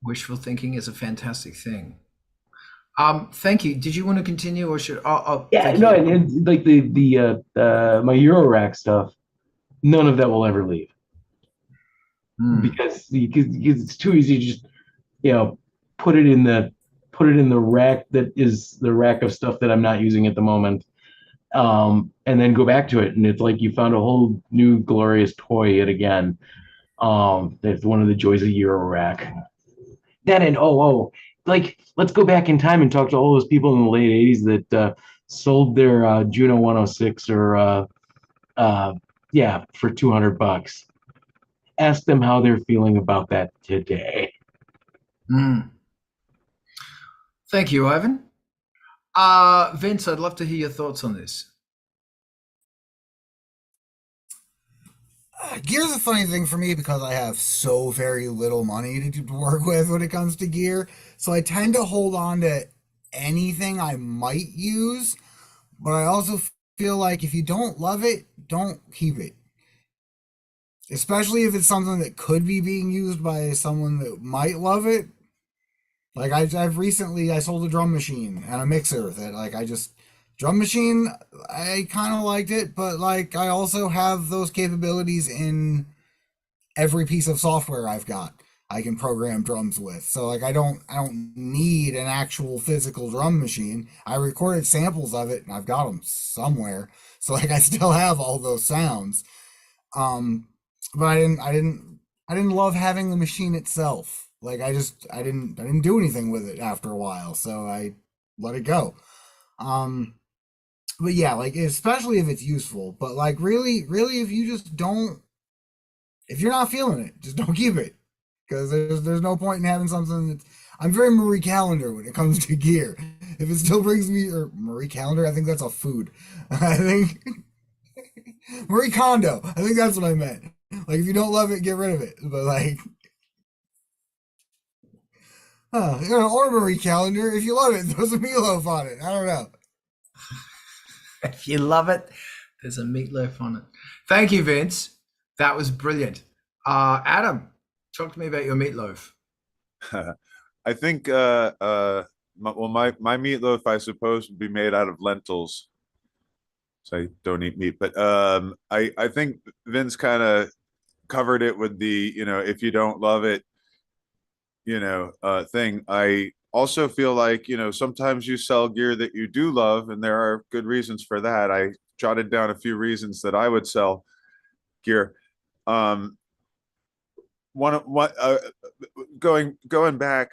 Wishful thinking is a fantastic thing. Thank you. Did you want to continue, or should? Yeah, no, and like the my Eurorack stuff, none of that will ever leave, because it's too easy to just put it in the rack that is the rack of stuff that I'm not using at the moment, and then go back to it, and it's like you found a whole new glorious toy yet again. That's one of the joys of Eurorack. That and like let's go back in time and talk to all those people in the late 80s that sold their Juno 106 or for $200. Ask them how they're feeling about that today. Thank you, Ivan. Vince, I'd love to hear your thoughts on this. Gear's a funny thing for me because I have so very little money to work with when it comes to gear. So I tend to hold on to anything I might use, but I also feel like if you don't love it, don't keep it. Especially if it's something that could be being used by someone that might love it. Like I've recently, I sold a drum machine and a mixer that drum machine, I kind of liked it, but like I also have those capabilities in every piece of software I've got. I can program drums with. So like I don't need an actual physical drum machine. I recorded samples of it and I've got them somewhere. So like I still have all those sounds. But I didn't love having the machine itself. Like I didn't do anything with it after a while, so I let it go. But yeah, like especially if it's useful, but like really if you're not feeling it, just don't keep it, because there's no point in having something that's. I'm very Marie Callender when it comes to gear. If it still brings me, or Marie Callender, I think that's a food. I think Marie Kondo, I think that's what I meant. Like if you don't love it, get rid of it. But like, or Marie Callender, if you love it, throw some meatloaf on it. I don't know. If you love it, there's a meatloaf on it. Thank you, Vince. That was brilliant. Adam, talk to me about your meatloaf. I think my meatloaf, I suppose, would be made out of lentils. So I don't eat meat, but I think Vince kind of covered it with the if you don't love it thing. I also feel like sometimes you sell gear that you do love, and there are good reasons for that. I jotted down a few reasons that I would sell gear. um, one going back,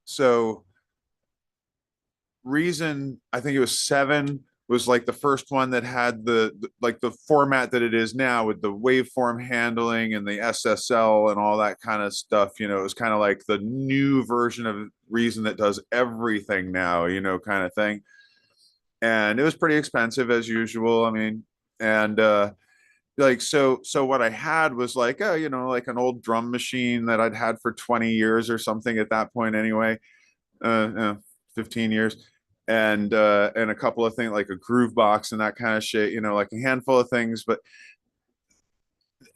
so Reason, I think it was 7, was like the first one that had like the format that it is now with the waveform handling and the SSL and all that kind of stuff. You know, it was kind of like the new version of Reason that does everything now, you know, kind of thing. And it was pretty expensive as usual. I mean, and like so what I had was like, oh, you know, like an old drum machine that I'd had for 20 years or something at that point anyway. 15 years, and a couple of things like a groove box and that kind of shit, you know, like a handful of things, but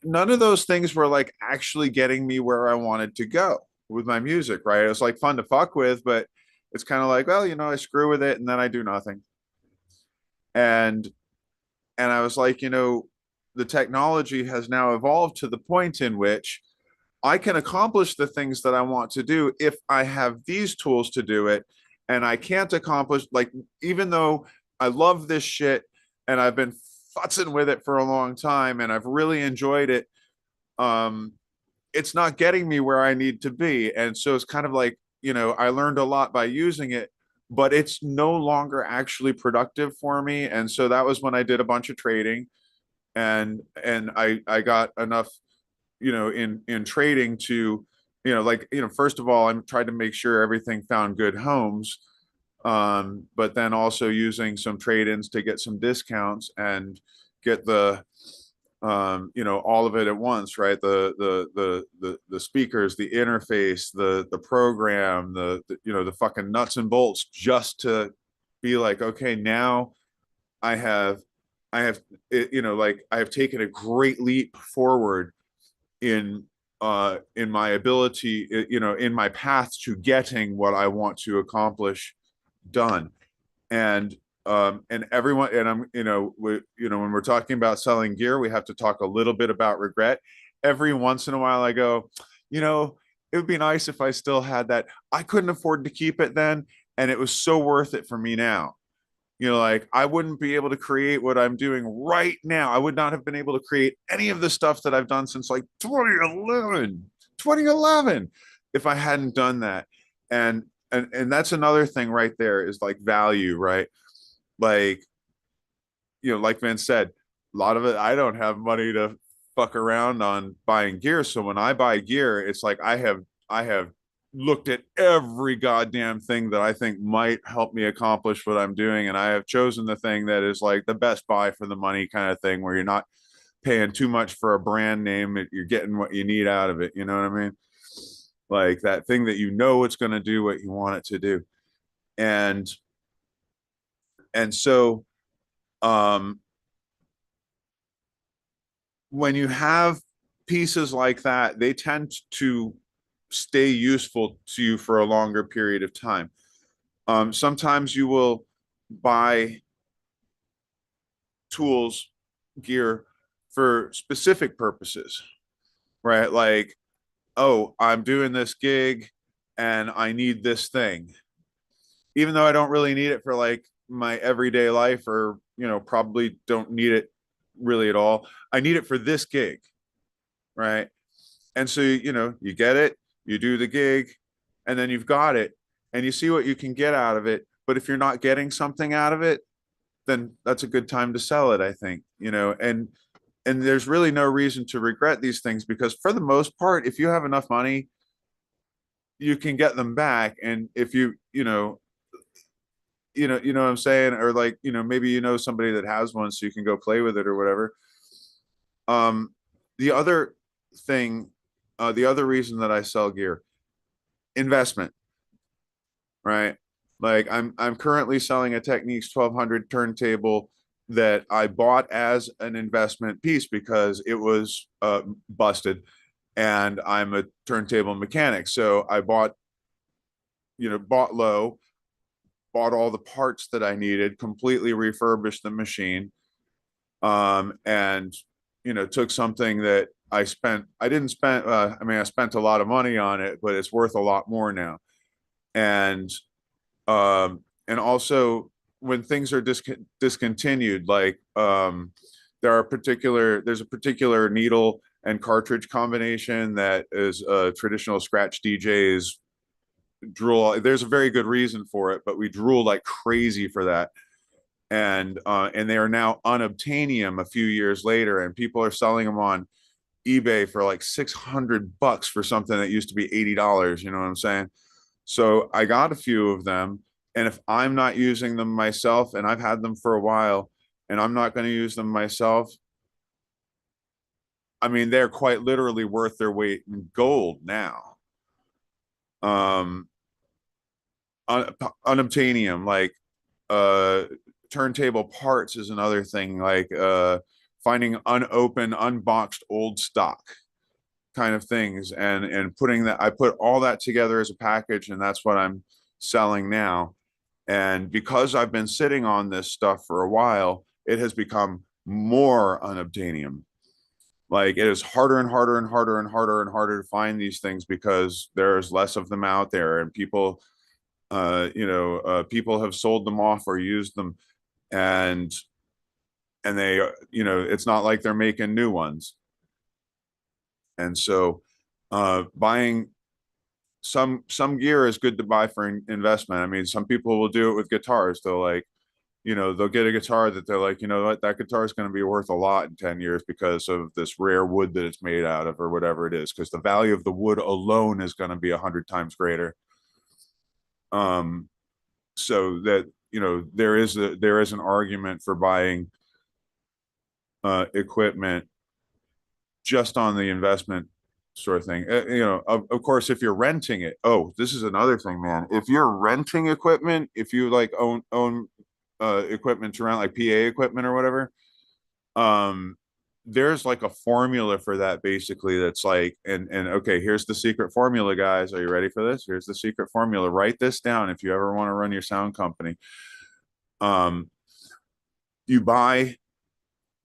none of those things were like actually getting me where I wanted to go with my music, right? It was like fun to fuck with, but it's kind of like, well, you know, I screw with it and then I do nothing. And I was like, you know, the technology has now evolved to the point in which I can accomplish the things that I want to do if I have these tools to do it. And I can't accomplish, like, even though I love this shit and I've been futzing with it for a long time and I've really enjoyed it, it's not getting me where I need to be. And so it's kind of like, you know, I learned a lot by using it, but it's no longer actually productive for me. And so that was when I did a bunch of trading, and I got enough, you know, in trading to, you know, like, you know, first of all, I'm trying to make sure everything found good homes, but then also using some trade-ins to get some discounts and get the, you know, all of it at once, right? The speakers, the interface, the program, the you know, the fucking nuts and bolts, just to be like, okay, now I have you know, like I have taken a great leap forward in my ability, you know, in my path to getting what I want to accomplish done. And everyone, and I'm, you know, you know, when we're talking about selling gear, we have to talk a little bit about regret. Every once in a while I go, you know, it would be nice if I still had that. I couldn't afford to keep it then, and it was so worth it for me now. You know, like I wouldn't be able to create what I'm doing right now. I would not have been able to create any of the stuff that I've done since like 2011 if I hadn't done that. And that's another thing right there, is like value, right? Like, you know, like Van said, a lot of it, I don't have money to fuck around on buying gear. So when I buy gear, it's like I have looked at every goddamn thing that I think might help me accomplish what I'm doing, and I have chosen the thing that is like the best buy for the money kind of thing, where you're not paying too much for a brand name, you're getting what you need out of it, you know what I mean? Like that thing that you know it's going to do what you want it to do. And so when you have pieces like that, they tend to stay useful to you for a longer period of time. Sometimes you will buy tools, gear for specific purposes, right? Like, oh, I'm doing this gig and I need this thing, even though I don't really need it for like my everyday life, or, you know, probably don't need it really at all. I need it for this gig, right? And so, you know, you get it, you do the gig, and then you've got it, and you see what you can get out of it. But if you're not getting something out of it, then that's a good time to sell it, I think, you know. And there's really no reason to regret these things, because for the most part, if you have enough money, you can get them back. And if you know what I'm saying, or like, you know, maybe you know somebody that has one, so you can go play with it or whatever. The other thing, the other reason that I sell gear, investment, right? Like I'm currently selling a Technics 1200 turntable that I bought as an investment piece because it was busted, and I'm a turntable mechanic. So I bought low, bought all the parts that I needed, completely refurbished the machine, and, you know, took something that I didn't spend, I mean, I spent a lot of money on it, but it's worth a lot more now. And also when things are discontinued, like, there's a particular needle and cartridge combination that is traditional scratch DJs drool. There's a very good reason for it, but we drool like crazy for that. And they are now unobtainium a few years later, and people are selling them on eBay for like $600 for something that used to be $80. You know what I'm saying? So I got a few of them, and if I'm not using them myself, and I've had them for a while, and I'm not going to use them myself, I mean, they're quite literally worth their weight in gold now. Unobtainium, like turntable parts is another thing, like finding unopened, unboxed old stock kind of things, and putting that, I put all that together as a package, and that's what I'm selling now. And because I've been sitting on this stuff for a while, it has become more unobtainium. Like, it is harder and harder and harder and harder and harder to find these things because there's less of them out there, and people people have sold them off or used them, and they, it's not like they're making new ones. And so buying some gear is good to buy for investment. I mean, some people will do it with guitars. They'll like, they'll get a guitar that they're like, you know what, that guitar is going to be worth a lot in 10 years because of this rare wood that it's made out of, or whatever it is, because the value of the wood alone is going to be 100 times greater. So that, there is an argument for buying equipment just on the investment sort of thing. Of course, if you're renting it, this is another thing, man. If you're renting equipment, if you like own equipment around, like PA equipment or whatever, there's like a formula for that, basically, that's like, and okay, here's the secret formula, guys. Are you ready for this? Here's the secret formula. Write this down if you ever want to run your sound company. You buy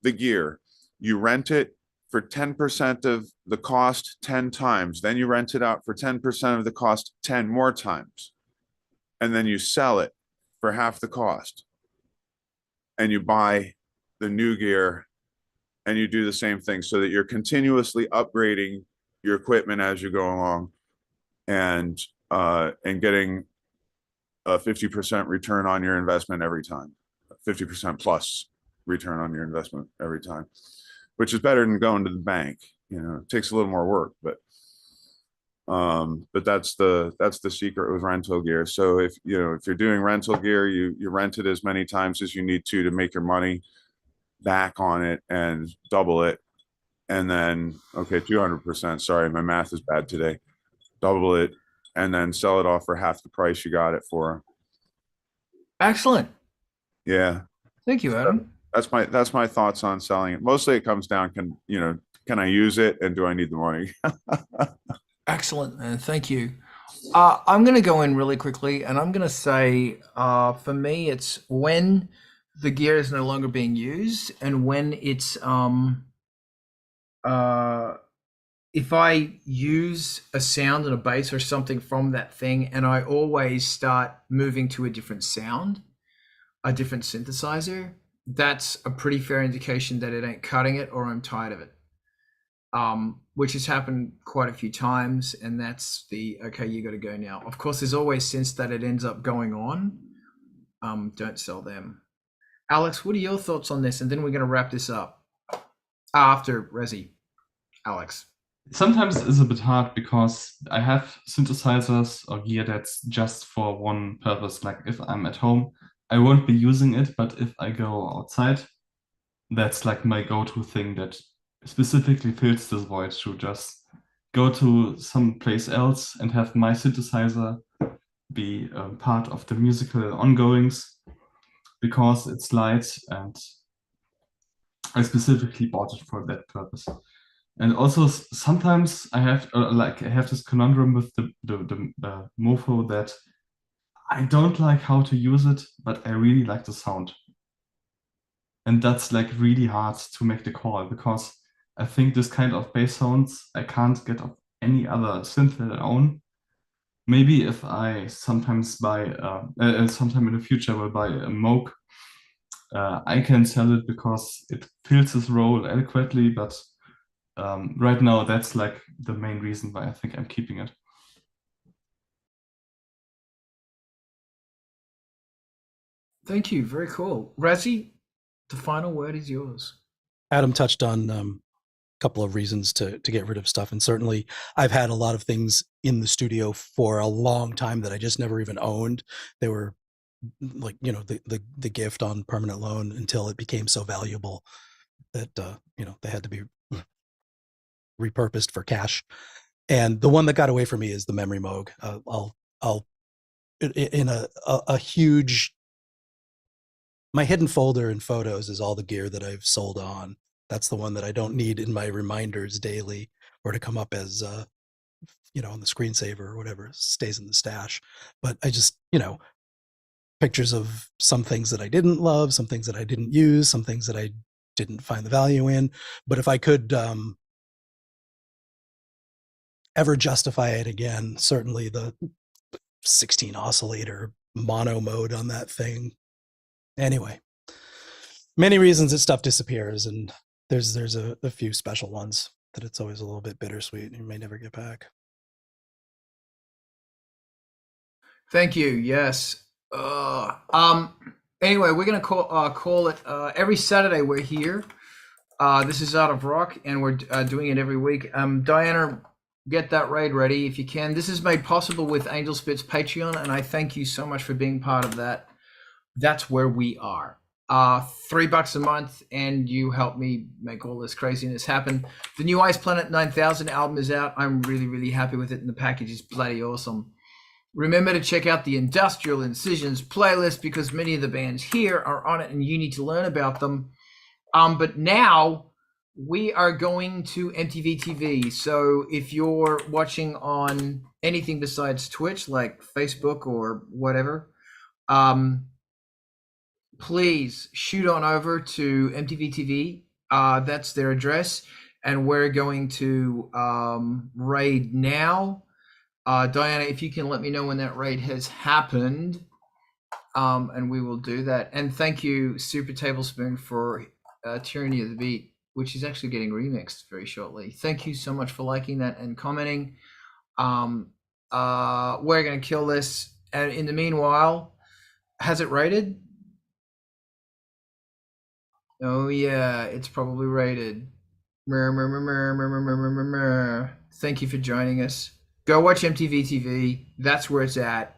the gear, you rent it for 10% of the cost 10 times, then you rent it out for 10% of the cost 10 more times, and then you sell it for half the cost, and you buy the new gear, and you do the same thing, so that you're continuously upgrading your equipment as you go along, and getting a 50% return on your investment every time, 50% plus return on your investment every time, which is better than going to the bank. It takes a little more work, but that's the secret with rental gear. So if you're doing rental gear, you rent it as many times as you need to make your money back on it and double it. And then, okay, 200%, sorry, my math is bad today, double it, and then sell it off for half the price you got it for. Excellent. Yeah. Thank you, Adam. That's my thoughts on selling it. Mostly it comes down, can I use it, and do I need the money? Excellent, man. Thank you. I'm going to go in really quickly, and I'm going to say, for me, it's when the gear is no longer being used, and when it's if I use a sound and a bass or something from that thing, and I always start moving to a different sound, a different synthesizer, that's a pretty fair indication that it ain't cutting it, or I'm tired of it. Which has happened quite a few times, and that's the, okay, you got to go now. Of course, there's always synths that it ends up going on. Don't sell them. Alex, what are your thoughts on this? And then we're going to wrap this up after Rezi. Alex. Sometimes it's a bit hard because I have synthesizers or gear that's just for one purpose. Like if I'm at home, I won't be using it, but if I go outside, that's like my go-to thing that specifically fills this void, to just go to some place else and have my synthesizer be part of the musical ongoings, because it's light and I specifically bought it for that purpose. And also sometimes I have this conundrum with the Mofo, that I don't like how to use it, but I really like the sound. And that's like really hard to make the call, because I think this kind of bass sounds I can't get off any other synth that I own. Maybe if I sometimes buy, sometime in the future, I will buy a Moog I can sell it because it fills its role adequately, but right now that's like the main reason why I think I'm keeping it. Thank you. Very cool. Razi, the final word is yours. Adam touched on a couple of reasons to get rid of stuff, and certainly I've had a lot of things in the studio for a long time that I just never even owned. They were like, you know, the gift on permanent loan until it became so valuable that you know, they had to be repurposed for cash. And the one that got away from me is the memory Moog. I'll in a huge, my hidden folder in photos is all the gear that I've sold on. That's the one that I don't need in my reminders daily or to come up as you know, on the screensaver or whatever, stays in the stash. But I just, you know, pictures of some things that I didn't love, some things that I didn't use, some things that I didn't find the value in. But if I could ever justify it again, certainly the 16 oscillator mono mode on that thing. Anyway, many reasons that stuff disappears, and there's a few special ones that it's always a little bit bittersweet and you may never get back. Thank you. Yes. Anyway, we're gonna call it every Saturday. We're here. This is Art of Rock, and we're doing it every week. Diana, get that raid ready if you can. This is made possible with Angelspit's Patreon, and I thank you so much for being part of that. That's where we are. $3 a month, and you help me make all this craziness happen. The new Ice Planet 9000 album is out. I'm really, really happy with it, and the package is bloody awesome. Remember to check out the Industrial Incisions playlist because many of the bands here are on it, and you need to learn about them. But now we are going to MTV TV. So if you're watching on anything besides Twitch, like Facebook or whatever, please shoot on over to MTV TV. That's their address. And we're going to raid now. Diana, if you can let me know when that raid has happened, and we will do that. And thank you, Super Tablespoon, for Tyranny of the Beat, which is actually getting remixed very shortly. Thank you so much for liking that and commenting. We're going to kill this. And in the meanwhile, has it rated? Oh, yeah, it's probably rated. Thank you for joining us. Go watch MTV TV. That's where it's at.